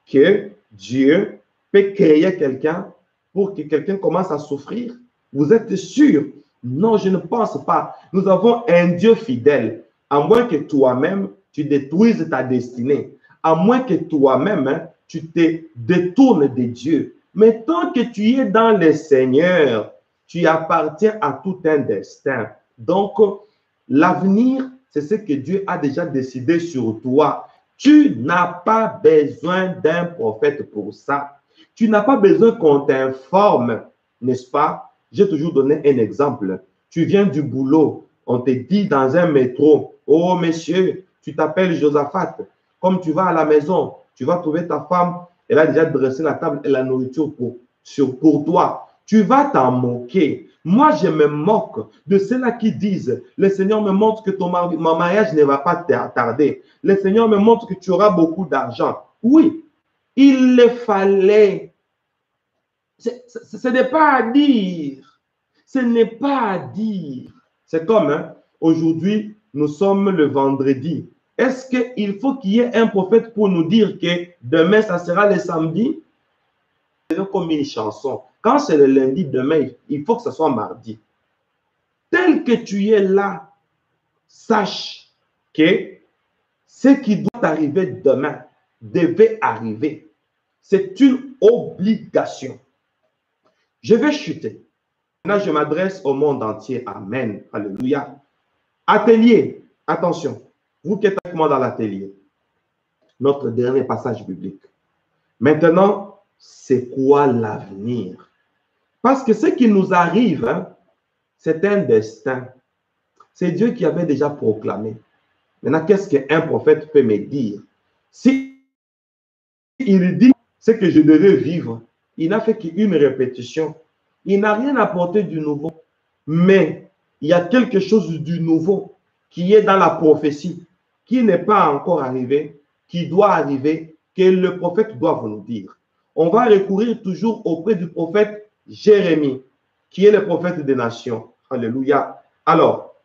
que Dieu peut créer quelqu'un pour que quelqu'un commence à souffrir? Vous êtes sûr? Non, je ne pense pas. Nous avons un Dieu fidèle. À moins que toi-même, tu détruises ta destinée. À moins que toi-même, tu te détournes de Dieu. Mais tant que tu es dans le Seigneur, tu appartiens à tout un destin. Donc, l'avenir, c'est ce que Dieu a déjà décidé sur toi. Tu n'as pas besoin d'un prophète pour ça. Tu n'as pas besoin qu'on t'informe, n'est-ce pas? J'ai toujours donné un exemple. Tu viens du boulot, on te dit dans un métro, oh monsieur, tu t'appelles Josaphat. Comme tu vas à la maison, tu vas trouver ta femme, elle a déjà dressé la table et la nourriture pour toi. Tu vas t'en moquer. Moi, je me moque de ceux-là qui disent, le Seigneur me montre que mon mariage ne va pas tarder. Le Seigneur me montre que tu auras beaucoup d'argent. Oui, il le fallait. Ce n'est pas à dire. Ce n'est pas à dire. C'est comme aujourd'hui, nous sommes le vendredi. Est-ce qu'il faut qu'il y ait un prophète pour nous dire que demain, ça sera le samedi? C'est comme une chanson. Quand c'est le lundi, demain, il faut que ce soit mardi. Tel que tu es là, sache que ce qui doit arriver demain devait arriver. C'est une obligation. Je vais chuter. Maintenant, je m'adresse au monde entier. Amen. Alléluia. Atelier. Attention. Vous qui êtes avec moi dans l'atelier. Notre dernier passage biblique. Maintenant, c'est quoi l'avenir? Parce que ce qui nous arrive, c'est un destin. C'est Dieu qui avait déjà proclamé. Maintenant, qu'est-ce qu'un prophète peut me dire? Si il dit ce que je devais vivre, il n'a fait qu'une répétition. Il n'a rien apporté du nouveau. Mais il y a quelque chose du nouveau qui est dans la prophétie, qui n'est pas encore arrivé, qui doit arriver, que le prophète doit nous dire. On va recourir toujours auprès du prophète Jérémie, qui est le prophète des nations. Alléluia. Alors,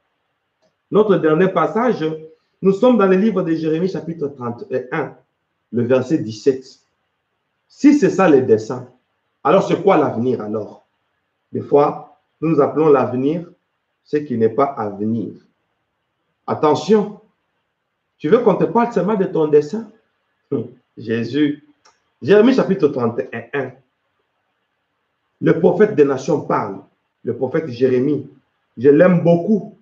notre dernier passage, nous sommes dans le livre de Jérémie, chapitre 31, le verset 17. Si c'est ça le dessein, alors c'est quoi l'avenir alors? Des fois, nous appelons l'avenir ce qui n'est pas à venir. Attention, tu veux qu'on te parle seulement de ton dessein? Jésus. Jérémie chapitre 31. Le prophète des nations parle. Le prophète Jérémie. Je l'aime beaucoup.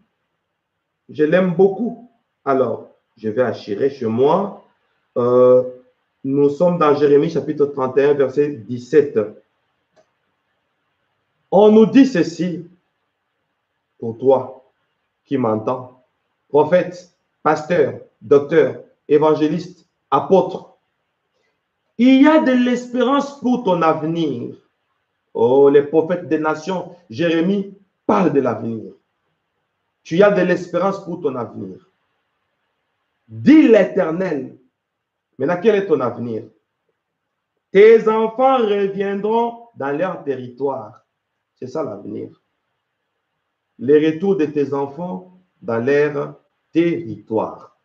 Je l'aime beaucoup. Alors, je vais assurer chez moi. Nous sommes dans Jérémie chapitre 31, verset 17. On nous dit ceci pour toi qui m'entends. Prophète, pasteur, docteur, évangéliste, apôtre. Il y a de l'espérance pour ton avenir. Oh, les prophètes des nations, Jérémie parle de l'avenir. Tu as de l'espérance pour ton avenir. Dis l'Éternel. Maintenant, quel est ton avenir? Tes enfants reviendront dans leur territoire. C'est ça l'avenir. Le retour de tes enfants dans leur territoire.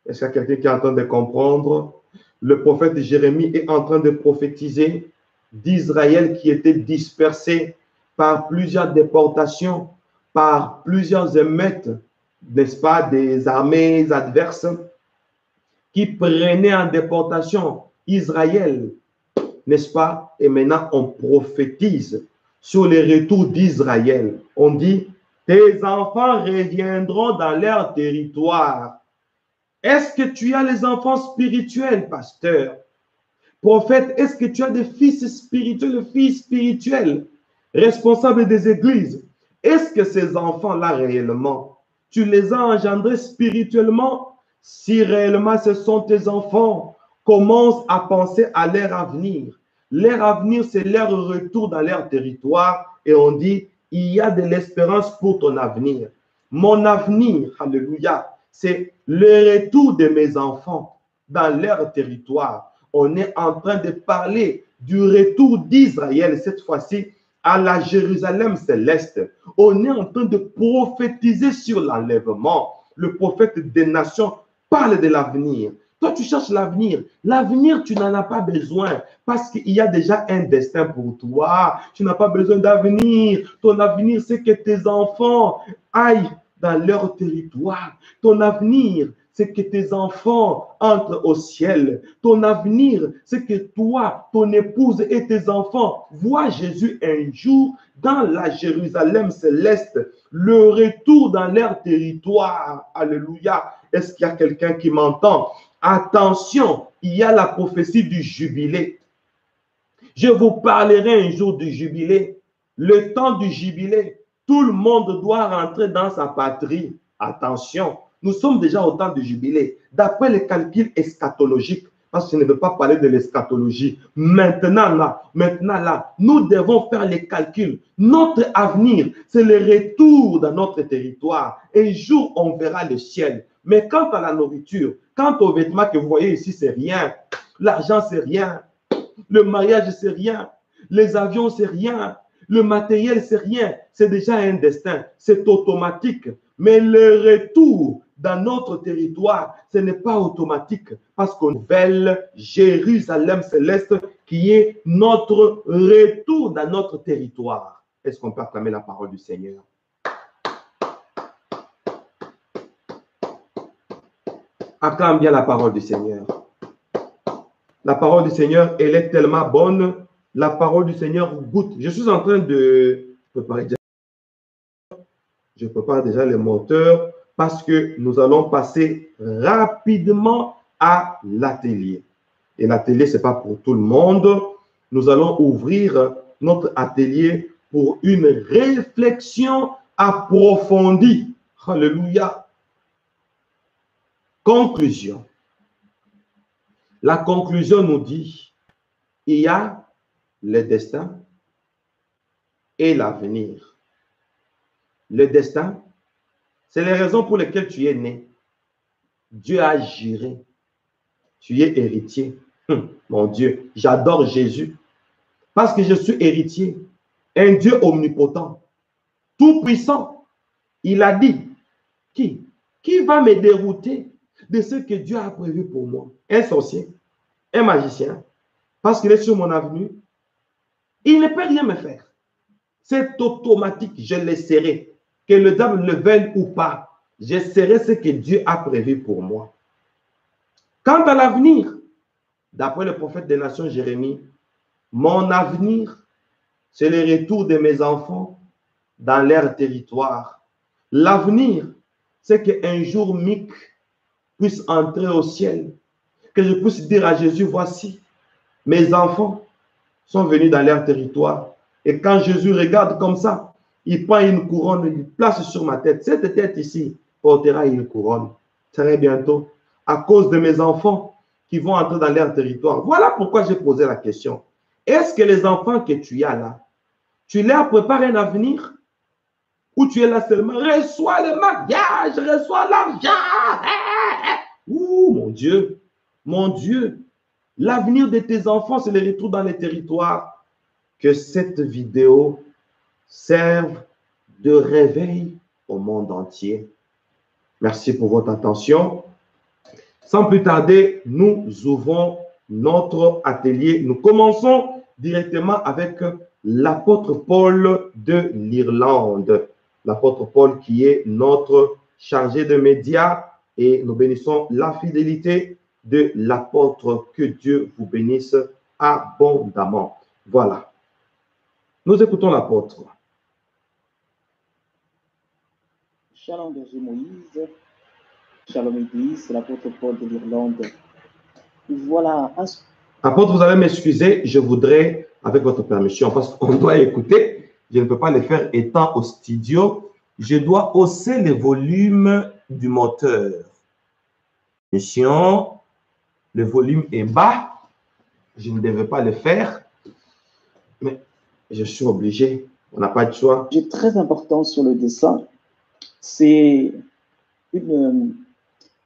Est-ce qu'il y a quelqu'un qui est en train de comprendre? Le prophète Jérémie est en train de prophétiser d'Israël qui était dispersé par plusieurs déportations, par plusieurs émeutes, n'est-ce pas, des armées adverses qui prenaient en déportation Israël, n'est-ce pas? Et maintenant, on prophétise sur le retour d'Israël. On dit, tes enfants reviendront dans leur territoire. Est-ce que tu as les enfants spirituels, pasteur? Prophète, est-ce que tu as des fils spirituels, filles spirituelles, responsables des églises? Est-ce que ces enfants-là réellement, tu les as engendrés spirituellement? Si réellement ce sont tes enfants, commence à penser à leur avenir. Leur avenir, c'est leur retour dans leur territoire. Et on dit, il y a de l'espérance pour ton avenir. Mon avenir, alléluia, c'est le retour de mes enfants dans leur territoire. On est en train de parler du retour d'Israël, cette fois-ci, à la Jérusalem céleste. On est en train de prophétiser sur l'enlèvement. Le prophète des nations parle de l'avenir. Toi, tu cherches l'avenir. L'avenir, tu n'en as pas besoin parce qu'il y a déjà un destin pour toi. Tu n'as pas besoin d'avenir. Ton avenir, c'est que tes enfants aillent dans leur territoire. Ton avenir, c'est que tes enfants entrent au ciel. Ton avenir, c'est que toi, ton épouse et tes enfants voient Jésus un jour dans la Jérusalem céleste, le retour dans leur territoire. Alléluia. Est-ce qu'il y a quelqu'un qui m'entend? Attention, il y a la prophétie du jubilé. Je vous parlerai un jour du jubilé. Le temps du jubilé, tout le monde doit rentrer dans sa patrie. Attention, nous sommes déjà au temps du jubilé. D'après les calculs eschatologiques, parce que je ne veux pas parler de l'eschatologie. Maintenant là, nous devons faire les calculs. Notre avenir, c'est le retour dans notre territoire. Un jour, on verra le ciel. Mais quant à la nourriture, quant aux vêtements que vous voyez ici, c'est rien. L'argent, c'est rien. Le mariage, c'est rien. Les avions, c'est rien. Le matériel, c'est rien. C'est déjà un destin. C'est automatique. Mais le retour dans notre territoire, ce n'est pas automatique parce qu'on nouvelle Jérusalem céleste qui est notre retour dans notre territoire. Est-ce qu'on peut acclamer la parole du Seigneur? Acclame bien la parole du Seigneur. La parole du Seigneur, elle est tellement bonne. La parole du Seigneur goûte. Je suis en train de préparer. Je prépare déjà les moteurs parce que nous allons passer rapidement à l'atelier. Et l'atelier, ce n'est pas pour tout le monde. Nous allons ouvrir notre atelier pour une réflexion approfondie. Alléluia. Conclusion. La conclusion nous dit, il y a le destin et l'avenir. Le destin, c'est les raisons pour lesquelles tu es né. Dieu a juré. Tu es héritier. Mon Dieu, j'adore Jésus. Parce que je suis héritier. Un Dieu omnipotent, tout puissant. Il a dit, qui va me dérouter de ce que Dieu a prévu pour moi? Un sorcier, un magicien, parce qu'il est sur mon avenue. Il ne peut rien me faire. C'est automatique, je le serai. Que le diable le veuille ou pas, je serai ce que Dieu a prévu pour moi. Quant à l'avenir, d'après le prophète des nations Jérémie, mon avenir, c'est le retour de mes enfants dans leur territoire. L'avenir, c'est qu'un jour Mick puisse entrer au ciel, que je puisse dire à Jésus, voici, mes enfants sont venus dans leur territoire. Et quand Jésus regarde comme ça, il prend une couronne, il place sur ma tête. Cette tête ici portera une couronne. Très bientôt, à cause de mes enfants qui vont entrer dans leur territoire. Voilà pourquoi j'ai posé la question. Est-ce que les enfants que tu as là, tu leur prépares un avenir? où tu es là seulement, reçois le mariage, reçois l'argent. Ouh, mon Dieu, l'avenir de tes enfants, c'est le retour dans les territoires. Que cette vidéo serve de réveil au monde entier. Merci pour votre attention. Sans plus tarder, nous ouvrons notre atelier. Nous commençons directement avec l'apôtre Paul de l'Irlande. L'apôtre Paul qui est notre chargé de médias et nous bénissons la fidélité de l'apôtre. Que Dieu vous bénisse abondamment. Voilà. Nous écoutons l'apôtre. Shalom Berger Moïse, Shalom Église, c'est l'apôtre Paul de l'Irlande. Voilà. Apôtre, vous allez m'excuser, je voudrais, avec votre permission, parce qu'on doit écouter, je ne peux pas le faire étant au studio, je dois hausser le volume du moteur. Mission, le volume est bas, je ne devais pas le faire, mais je suis obligé, on n'a pas de choix. C'est très important sur le dessin, c'est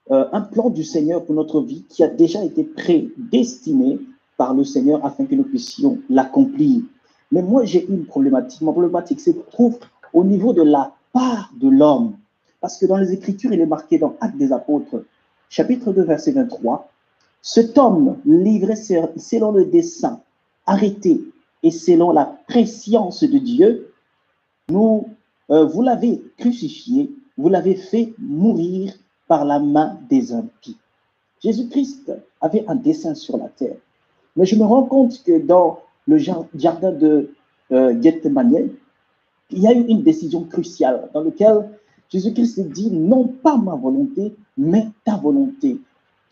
un plan du Seigneur pour notre vie qui a déjà été prédestiné par le Seigneur afin que nous puissions l'accomplir. Mais moi, j'ai une problématique. Ma problématique se trouve au niveau de la part de l'homme. Parce que dans les Écritures, il est marqué dans Actes des Apôtres, chapitre 2, verset 23, « Cet homme livré selon le dessein, arrêté et selon la prescience de Dieu, vous l'avez crucifié, vous l'avez fait mourir par la main des impies. » Jésus-Christ avait un dessein sur la terre. Mais je me rends compte que dans le jardin de Gethsemane, il y a eu une décision cruciale dans laquelle Jésus-Christ dit « Non pas ma volonté, mais ta volonté. »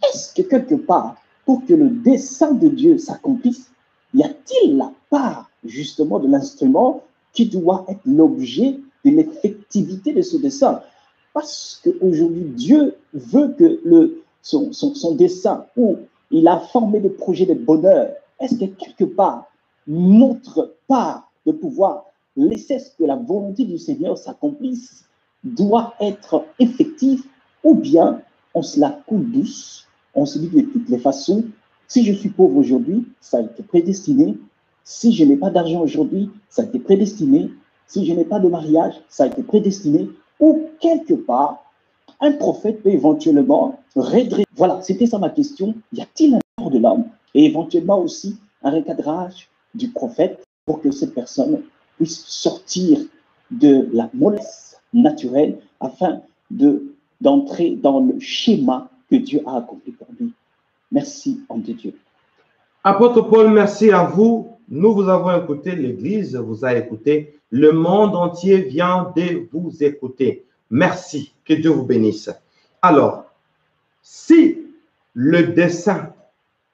Est-ce que quelque part, pour que le dessein de Dieu s'accomplisse, y a-t-il la part justement de l'instrument qui doit être l'objet de l'effectivité de ce dessein? Parce qu'aujourd'hui, Dieu veut que son dessein, où il a formé des projets de bonheur, est-ce que quelque part, notre part de pouvoir laisser ce que la volonté du Seigneur s'accomplisse doit être effective, ou bien on se la coule douce, on se dit de toutes les façons, si je suis pauvre aujourd'hui, ça a été prédestiné, si je n'ai pas d'argent aujourd'hui, ça a été prédestiné, si je n'ai pas de mariage, ça a été prédestiné, ou quelque part, un prophète peut éventuellement redresser. Voilà, c'était ça ma question. Y a-t-il un corps de l'homme et éventuellement aussi un recadrage du prophète pour que cette personne puisse sortir de la mollesse naturelle afin d'entrer dans le schéma que Dieu a accompli pour lui. Merci, homme de Dieu. Apôtre Paul, merci à vous. Nous vous avons écouté, l'Église vous a écouté. Le monde entier vient de vous écouter. Merci, que Dieu vous bénisse. Alors, si le dessein,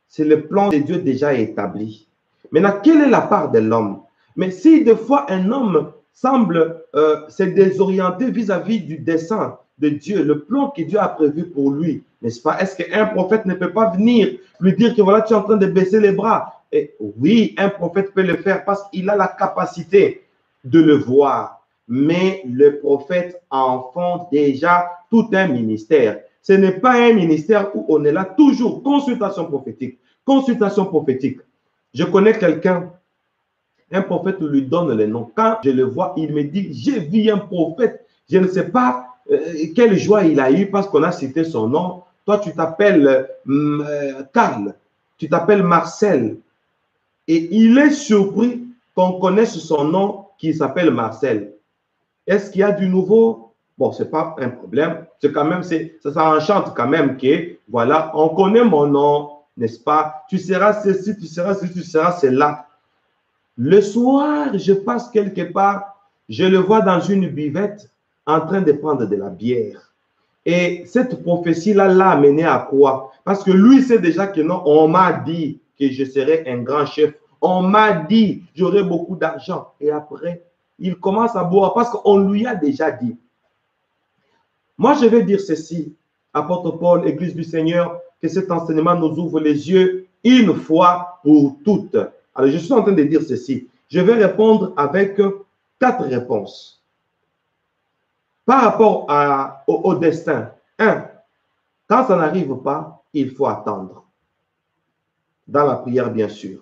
c'est le plan de Dieu déjà établi, maintenant, quelle est la part de l'homme? Mais si des fois un homme semble se désorienter vis-à-vis du dessein de Dieu, le plan que Dieu a prévu pour lui, n'est-ce pas? Est-ce qu'un prophète ne peut pas venir lui dire que voilà, tu es en train de baisser les bras? Et oui, un prophète peut le faire parce qu'il a la capacité de le voir. Mais le prophète enfant déjà tout un ministère. Ce n'est pas un ministère où on est là toujours. Consultation prophétique. Consultation prophétique. Je connais quelqu'un, un prophète lui donne le nom. Quand je le vois, il me dit, j'ai vu un prophète. Je ne sais pas quelle joie il a eu parce qu'on a cité son nom. Toi, tu t'appelles Karl. Tu t'appelles Marcel. Et il est surpris qu'on connaisse son nom qui s'appelle Marcel. Est-ce qu'il y a du nouveau? Bon, ce n'est pas un problème. C'est quand même, ça enchante quand même que, voilà, on connaît mon nom, n'est-ce pas? Tu seras ceci, tu seras ceci, tu seras cela. Le soir, je passe quelque part, je le vois dans une buvette en train de prendre de la bière. Et cette prophétie-là l'a amené à quoi? Parce que lui sait déjà que non, on m'a dit que je serais un grand chef. On m'a dit j'aurai beaucoup d'argent. Et après, il commence à boire parce qu'on lui a déjà dit. Moi, je vais dire ceci, apôtre Paul, Église du Seigneur, que cet enseignement nous ouvre les yeux une fois pour toutes. Alors, je suis en train de dire ceci. Je vais répondre avec 4 réponses. Par rapport au destin, quand ça n'arrive pas, il faut attendre. Dans la prière, bien sûr.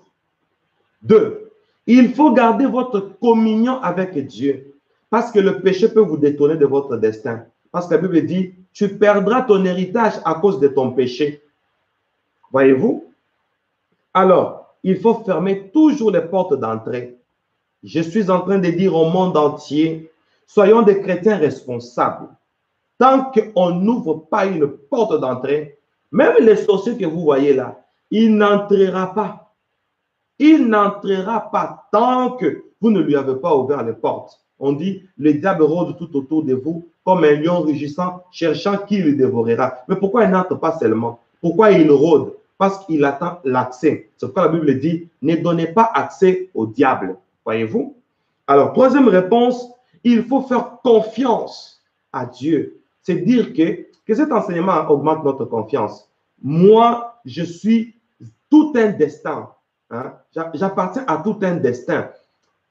2, il faut garder votre communion avec Dieu. Parce que le péché peut vous détourner de votre destin. Parce que la Bible dit, tu perdras ton héritage à cause de ton péché. Voyez-vous? Alors, il faut fermer toujours les portes d'entrée. Je suis en train de dire au monde entier, soyons des chrétiens responsables. Tant qu'on n'ouvre pas une porte d'entrée, même les sorciers que vous voyez là, il n'entrera pas. Il n'entrera pas tant que vous ne lui avez pas ouvert les portes. On dit, le diable rôde tout autour de vous comme un lion rugissant, cherchant qui le dévorera. Mais pourquoi il n'entre pas seulement? Pourquoi il rôde? Parce qu'il attend l'accès. C'est pourquoi la Bible dit, ne donnez pas accès au diable. Voyez-vous? Alors, troisième réponse, il faut faire confiance à Dieu. C'est dire que cet enseignement augmente notre confiance. Moi, je suis tout un destin. Hein? J'appartiens à tout un destin.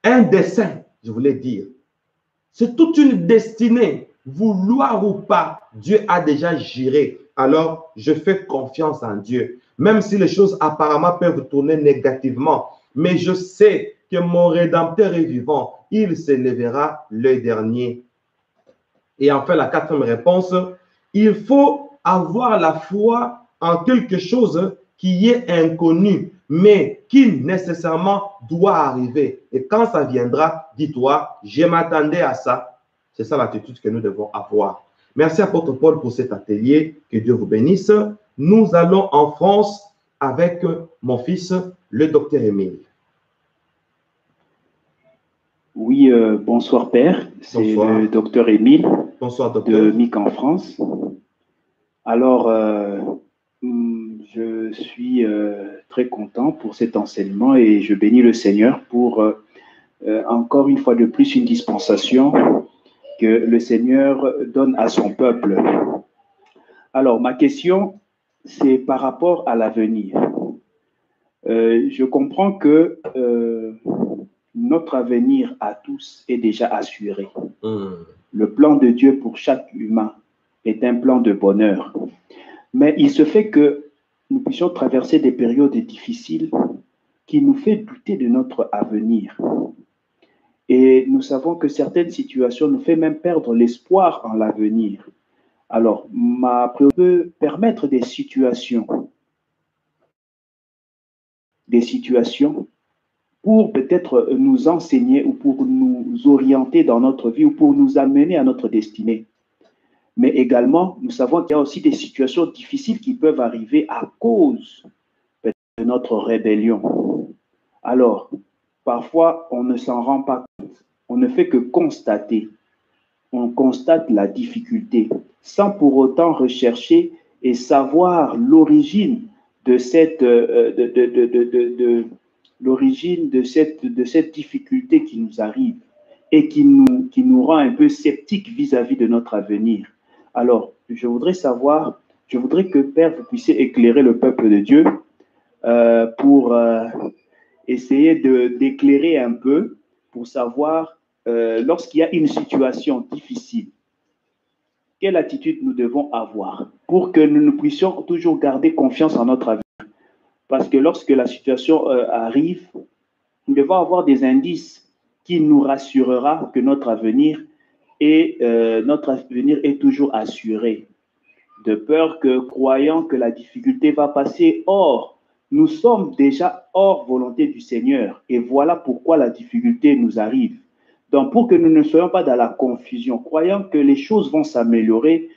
Un dessein, je voulais dire. C'est toute une destinée. Vouloir ou pas, Dieu a déjà géré. Alors, je fais confiance en Dieu. Même si les choses apparemment peuvent tourner négativement. Mais je sais que mon Rédempteur est vivant. Il s'élèvera le dernier. Et enfin, la quatrième réponse, il faut avoir la foi en quelque chose qui est inconnu, mais qui nécessairement doit arriver. Et quand ça viendra, dis-toi, je m'attendais à ça. C'est ça l'attitude que nous devons avoir. Merci apôtre Paul pour cet atelier. Que Dieu vous bénisse. Nous allons en France avec mon fils, le docteur Émile. Oui, bonsoir Père. C'est le docteur Émile. Bonsoir docteur. De MIC en France. Alors, je suis très content pour cet enseignement et je bénis le Seigneur pour encore une fois de plus une dispensation que le Seigneur donne à son peuple. Alors, ma question, c'est par rapport à l'avenir. Je comprends que notre avenir à tous est déjà assuré. Le plan de Dieu pour chaque humain est un plan de bonheur. Mais il se fait que nous puissions traverser des périodes difficiles qui nous fait douter de notre avenir. Et nous savons que certaines situations nous font même perdre l'espoir en l'avenir. Alors, ma prière peut permettre des situations pour peut-être nous enseigner ou pour nous orienter dans notre vie ou pour nous amener à notre destinée. Mais également, nous savons qu'il y a aussi des situations difficiles qui peuvent arriver à cause de notre rébellion. Alors, parfois, on ne s'en rend pas compte. On ne fait que constater. On constate la difficulté sans pour autant rechercher et savoir l'origine de cette difficulté qui nous arrive et qui nous rend un peu sceptiques vis-à-vis de notre avenir. Alors, je voudrais que Père, vous puissiez éclairer le peuple de Dieu pour essayer d'éclairer un peu, pour savoir, lorsqu'il y a une situation difficile, quelle attitude nous devons avoir pour que nous puissions toujours garder confiance en notre avenir. Parce que lorsque la situation arrive, nous devons avoir des indices qui nous rassurera que notre avenir est toujours assuré. De peur que, croyant que la difficulté va passer, or, nous sommes déjà hors volonté du Seigneur. Et voilà pourquoi la difficulté nous arrive. Donc, pour que nous ne soyons pas dans la confusion, croyant que les choses vont s'améliorer,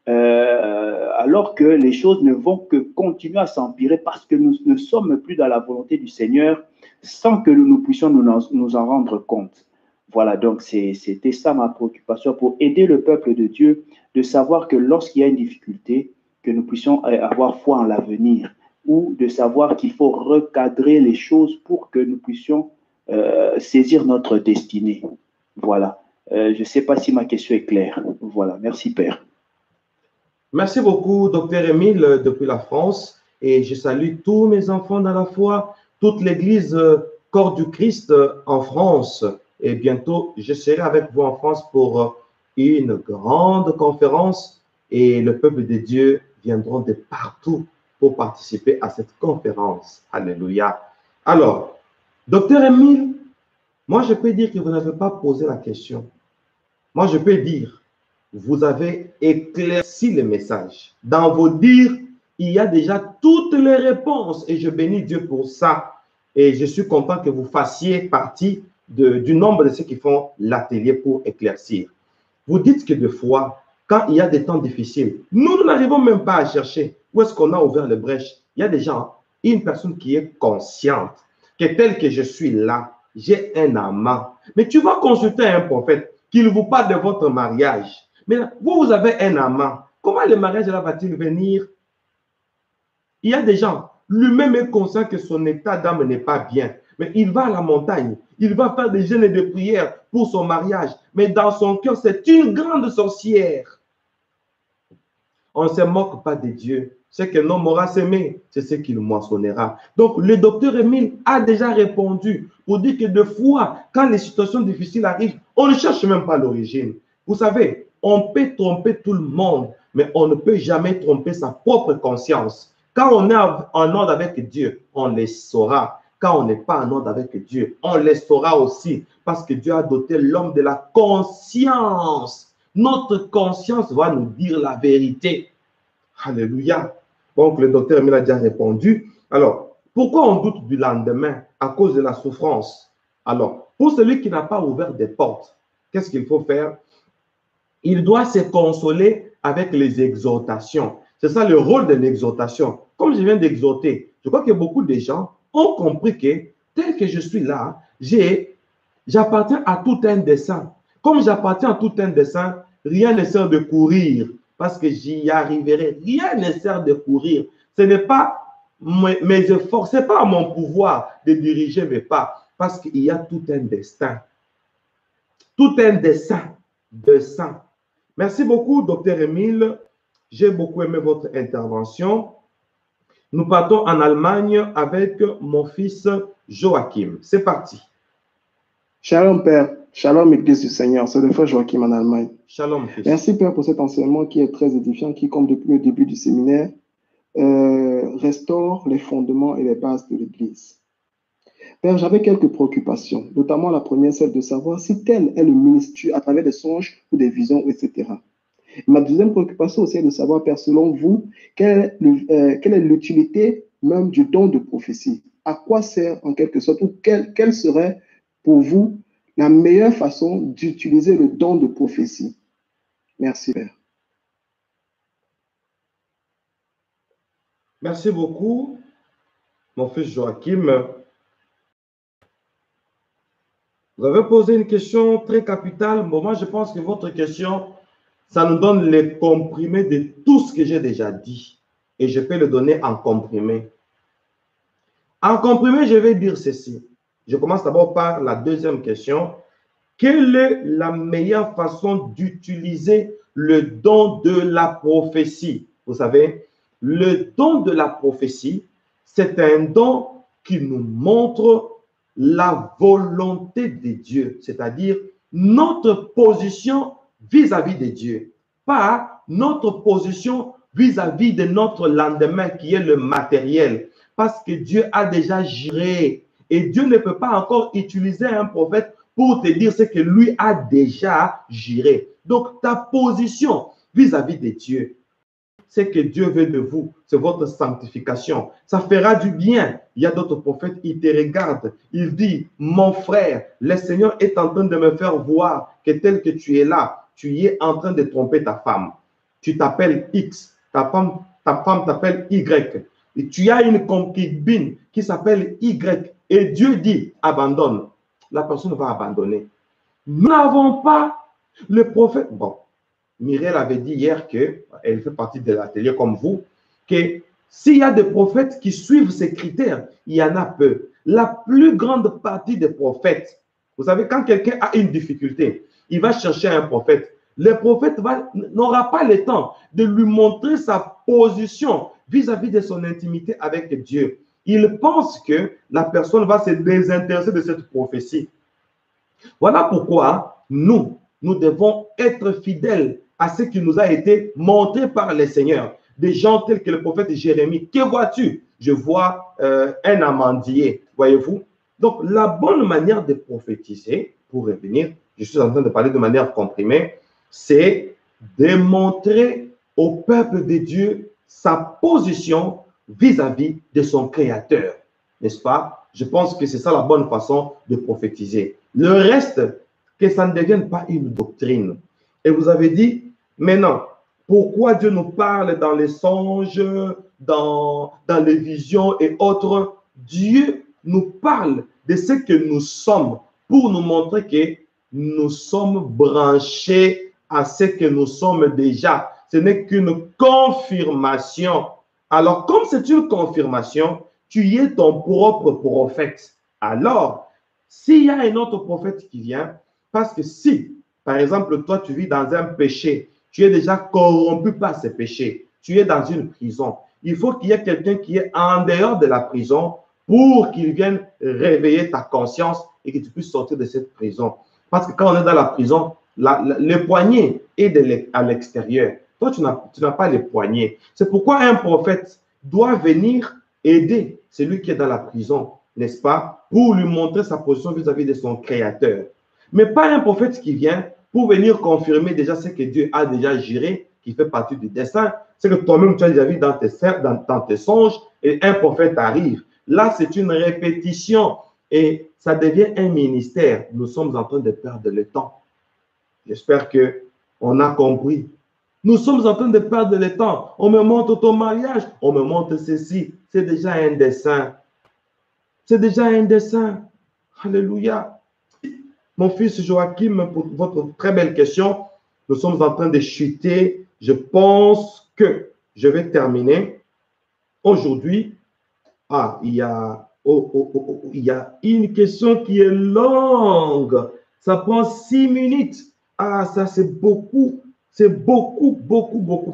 alors que les choses ne vont que continuer à s'empirer parce que nous ne sommes plus dans la volonté du Seigneur sans que nous puissions nous en rendre compte. Voilà, donc c'était ça ma préoccupation pour aider le peuple de Dieu de savoir que lorsqu'il y a une difficulté, que nous puissions avoir foi en l'avenir ou de savoir qu'il faut recadrer les choses pour que nous puissions saisir notre destinée. Voilà. Je ne sais pas si ma question est claire. Voilà. Merci, Père. Merci beaucoup, docteur Émile, depuis la France. Et je salue tous mes enfants dans la foi, toute l'Église Corps du Christ en France. Et bientôt, je serai avec vous en France pour une grande conférence et le peuple de Dieu viendront de partout pour participer à cette conférence. Alléluia. Alors, docteur Émile, moi je peux dire que vous n'avez pas posé la question. Moi je peux dire, vous avez éclairci le message. Dans vos dires, il y a déjà toutes les réponses et je bénis Dieu pour ça. Et je suis content que vous fassiez partie du nombre de ceux qui font l'atelier pour éclaircir. Vous dites que des fois, quand il y a des temps difficiles, nous n'arrivons même pas à chercher où est-ce qu'on a ouvert les brèches. Il y a des gens, une personne qui est consciente que tel que je suis là, j'ai un amant. Mais tu vas consulter un prophète qu'il vous parle de votre mariage. Mais vous avez un amant. Comment le mariage là va-t-il venir? Il y a des gens, lui-même est conscient que son état d'âme n'est pas bien. Mais il va à la montagne, il va faire des jeûnes et des prières pour son mariage. Mais dans son cœur, c'est une grande sorcière. On ne se moque pas de Dieu. Ce que l'homme aura semé, c'est ce qu'il moissonnera. Donc, le docteur Émile a déjà répondu pour dire que des fois, quand les situations difficiles arrivent, on ne cherche même pas l'origine. Vous savez, on peut tromper tout le monde, mais on ne peut jamais tromper sa propre conscience. Quand on est en ordre avec Dieu, on les saura. Quand on n'est pas en ordre avec Dieu, on les saura aussi. Parce que Dieu a doté l'homme de la conscience. Notre conscience va nous dire la vérité. Alléluia. Donc, le docteur Émile a déjà répondu. Alors, pourquoi on doute du lendemain? À cause de la souffrance. Alors, pour celui qui n'a pas ouvert des portes, qu'est-ce qu'il faut faire? Il doit se consoler avec les exhortations. C'est ça le rôle de l'exhortation. Comme je viens d'exhorter, je crois que beaucoup de gens ont compris que tel que je suis là, j'appartiens à tout un dessein. Comme j'appartiens à tout un dessein, rien ne sert de courir parce que j'y arriverai. Rien ne sert de courir. Ce n'est pas mes efforts, ce n'est pas à mon pouvoir de diriger mes pas parce qu'il y a tout un destin. Tout un dessein. Merci beaucoup, docteur Émile. J'ai beaucoup aimé votre intervention. Nous partons en Allemagne avec mon fils Joachim. C'est parti. Shalom, Père. Shalom, Église du Seigneur. C'est le frère Joachim en Allemagne. Shalom, fils. Merci, Père, pour cet enseignement qui est très édifiant, qui, comme depuis le début du séminaire, restaure les fondements et les bases de l'Église. Père, j'avais quelques préoccupations, notamment la première, celle de savoir si tel est le ministère à travers des songes ou des visions, etc. Ma deuxième préoccupation aussi est de savoir, Père, selon vous, quelle est l'utilité même du don de prophétie? À quoi sert en quelque sorte, ou quelle serait pour vous la meilleure façon d'utiliser le don de prophétie? Merci, Père. Merci beaucoup, mon fils Joachim. Vous avez posé une question très capitale. Bon, moi, je pense que votre question, ça nous donne le comprimé de tout ce que j'ai déjà dit. Et je peux le donner en comprimé. En comprimé, je vais dire ceci. Je commence d'abord par la deuxième question. Quelle est la meilleure façon d'utiliser le don de la prophétie? Vous savez, le don de la prophétie, c'est un don qui nous montre la volonté de Dieu, c'est-à-dire notre position vis-à-vis de Dieu, pas notre position vis-à-vis de notre lendemain qui est le matériel, parce que Dieu a déjà juré et Dieu ne peut pas encore utiliser un prophète pour te dire ce que lui a déjà juré. Donc, ta position vis-à-vis de Dieu, ce que Dieu veut de vous, c'est votre sanctification. Ça fera du bien. Il y a d'autres prophètes, ils te regardent. Ils disent, mon frère, le Seigneur est en train de me faire voir que tel que tu es là, tu es en train de tromper ta femme. Tu t'appelles X, ta femme t'appelle Y. Et tu as une concubine qui s'appelle Y. Et Dieu dit, abandonne. La personne va abandonner. Nous n'avons pas le prophète. Bon, Mireille avait dit hier qu'elle fait partie de l'atelier comme vous, que s'il y a des prophètes qui suivent ces critères, il y en a peu. La plus grande partie des prophètes, vous savez, quand quelqu'un a une difficulté, il va chercher un prophète. Le prophète n'aura pas le temps de lui montrer sa position vis-à-vis de son intimité avec Dieu. Il pense que la personne va se désintéresser de cette prophétie. Voilà pourquoi nous, nous devons être fidèles à ce qui nous a été montré par le Seigneur. Des gens tels que le prophète Jérémie. Que vois-tu? Je vois un amandier, voyez-vous. Donc, la bonne manière de prophétiser, pour revenir, je suis en train de parler de manière comprimée, c'est de montrer au peuple de Dieu sa position vis-à-vis de son Créateur, n'est-ce pas? Je pense que c'est ça la bonne façon de prophétiser. Le reste, que ça ne devienne pas une doctrine. Et vous avez dit, maintenant, pourquoi Dieu nous parle dans les songes, dans les visions et autres? Dieu nous parle de ce que nous sommes pour nous montrer que nous sommes branchés à ce que nous sommes déjà. Ce n'est qu'une confirmation. Alors, comme c'est une confirmation, tu es ton propre prophète. Alors, s'il y a un autre prophète qui vient, parce que si, par exemple, toi, tu vis dans un péché, tu es déjà corrompu par ce péché, tu es dans une prison, il faut qu'il y ait quelqu'un qui est en dehors de la prison pour qu'il vienne réveiller ta conscience et que tu puisses sortir de cette prison. Parce que quand on est dans la prison, le poignet est à l'extérieur. Toi, tu n'as pas les poignets. C'est pourquoi un prophète doit venir aider celui qui est dans la prison, n'est-ce pas, pour lui montrer sa position vis-à-vis de son Créateur. Mais pas un prophète qui vient pour venir confirmer déjà ce que Dieu a déjà juré, qui fait partie du dessein, c'est que toi-même tu as déjà vu dans tes songes, et un prophète arrive. Là, c'est une répétition et ça devient un ministère. Nous sommes en train de perdre le temps. J'espère qu'on a compris. Nous sommes en train de perdre le temps. On me montre ton mariage, on me montre ceci. C'est déjà un dessein. C'est déjà un dessein. Alléluia. Mon fils Joachim, pour votre très belle question, nous sommes en train de chuter. Je pense que je vais terminer. Aujourd'hui, il y a une question qui est longue. Ça prend 6 minutes. Ça c'est beaucoup. C'est beaucoup.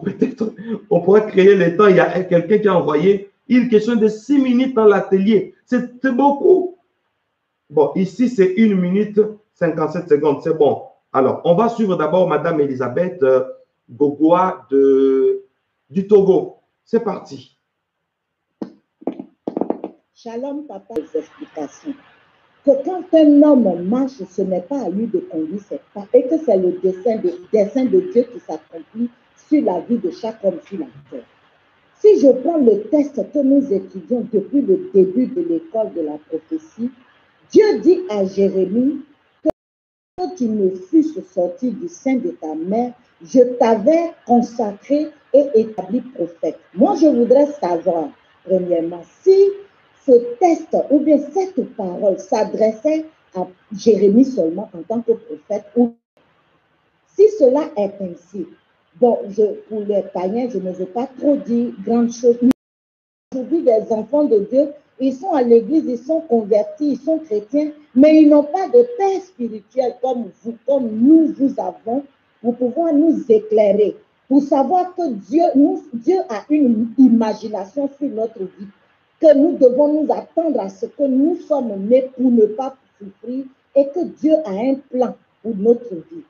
Peut-être on pourrait créer le temps. Il y a quelqu'un qui a envoyé une question de 6 minutes dans l'atelier. C'est beaucoup. Bon, ici, c'est 1 minute 57 secondes. C'est bon. Alors, on va suivre d'abord Madame Elisabeth Gogoa du Togo. C'est parti. Shalom, papa, les explications. Que quand un homme marche, ce n'est pas à lui de conduire ses pas et que c'est le dessein de Dieu qui s'accomplit sur la vie de chaque homme sur la terre. Si je prends le test que nous étudions depuis le début de l'école de la prophétie, Dieu dit à Jérémie que tu ne fusses sorti du sein de ta mère, je t'avais consacré et établi prophète. Moi, je voudrais savoir, premièrement, si ce test ou bien cette parole s'adressait à Jérémie seulement en tant que prophète ou si cela est ainsi. Bon, pour les païens, je ne veux pas trop dire grande chose. Aujourd'hui, des enfants de Dieu, ils sont à l'église, ils sont convertis, ils sont chrétiens, mais ils n'ont pas de père spirituel comme vous, comme nous, vous avons, pour pouvoir nous éclairer, pour savoir que Dieu a une imagination sur notre vie, que nous devons nous attendre à ce que nous sommes nés pour ne pas souffrir et que Dieu a un plan pour notre vie.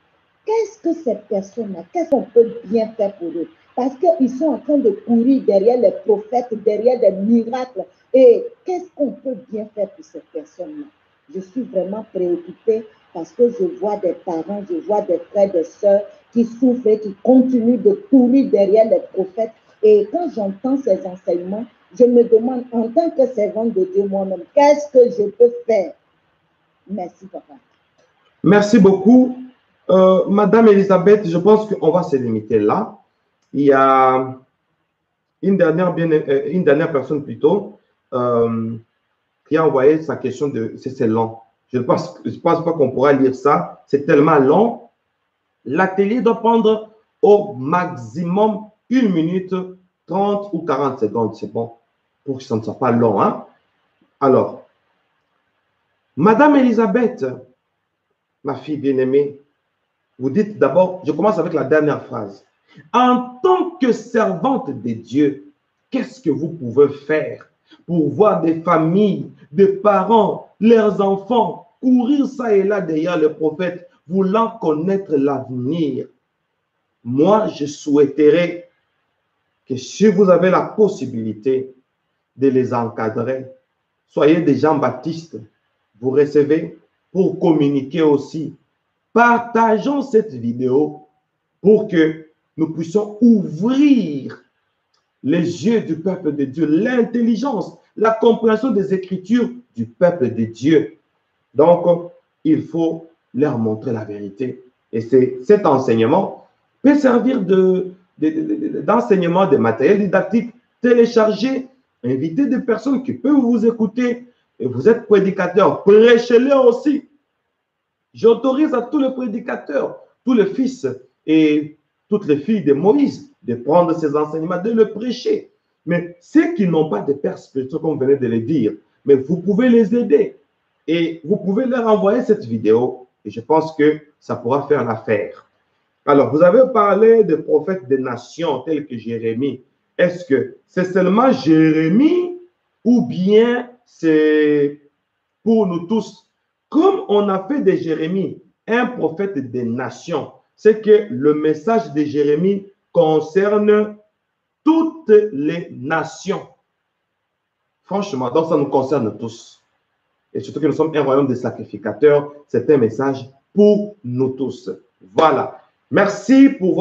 Qu'est-ce que ces personnes-là, qu'est-ce qu'on peut bien faire pour eux? Parce qu'ils sont en train de courir derrière les prophètes, derrière des miracles. Et qu'est-ce qu'on peut bien faire pour ces personnes-là? Je suis vraiment préoccupée parce que je vois des parents, je vois des frères, des sœurs qui souffrent et qui continuent de courir derrière les prophètes. Et quand j'entends ces enseignements, je me demande en tant que servante de Dieu moi-même, qu'est-ce que je peux faire? Merci, papa. Merci beaucoup. Madame Elisabeth, je pense qu'on va se limiter là. Il y a une dernière personne plutôt qui a envoyé sa question de... C'est long. Je ne pense pas qu'on pourra lire ça. C'est tellement long. L'atelier doit prendre au maximum 1 minute 30 ou 40 secondes. C'est bon pour que ça ne soit pas long. Hein? Alors, Madame Elisabeth, ma fille bien-aimée, vous dites d'abord, je commence avec la dernière phrase. En tant que servante de Dieu, qu'est-ce que vous pouvez faire pour voir des familles, des parents, leurs enfants courir ça et là derrière le prophète? voulant connaître l'avenir, moi, je souhaiterais que si vous avez la possibilité de les encadrer, soyez des Jean-Baptiste, vous recevez pour communiquer aussi. Partageons cette vidéo pour que nous puissions ouvrir les yeux du peuple de Dieu, l'intelligence, la compréhension des Écritures du peuple de Dieu. Donc, il faut leur montrer la vérité. Et cet enseignement peut servir d'enseignement de matériel didactique, télécharger, inviter des personnes qui peuvent vous écouter. Et vous êtes prédicateur, prêchez-les aussi. J'autorise à tous les prédicateurs, tous les fils et toutes les filles de Moïse de prendre ces enseignements, de le prêcher. Mais ceux qui n'ont pas de père spirituel, comme vous venez de le dire, mais vous pouvez les aider. Et vous pouvez leur envoyer cette vidéo. Et je pense que ça pourra faire l'affaire. Alors, vous avez parlé de prophètes des nations tels que Jérémie. Est-ce que c'est seulement Jérémie ou bien c'est pour nous tous? Comme on a fait de Jérémie un prophète des nations, c'est que le message de Jérémie concerne toutes les nations. Franchement, donc ça nous concerne tous. Et surtout que nous sommes un royaume de sacrificateurs, c'est un message pour nous tous. Voilà. Merci pour votre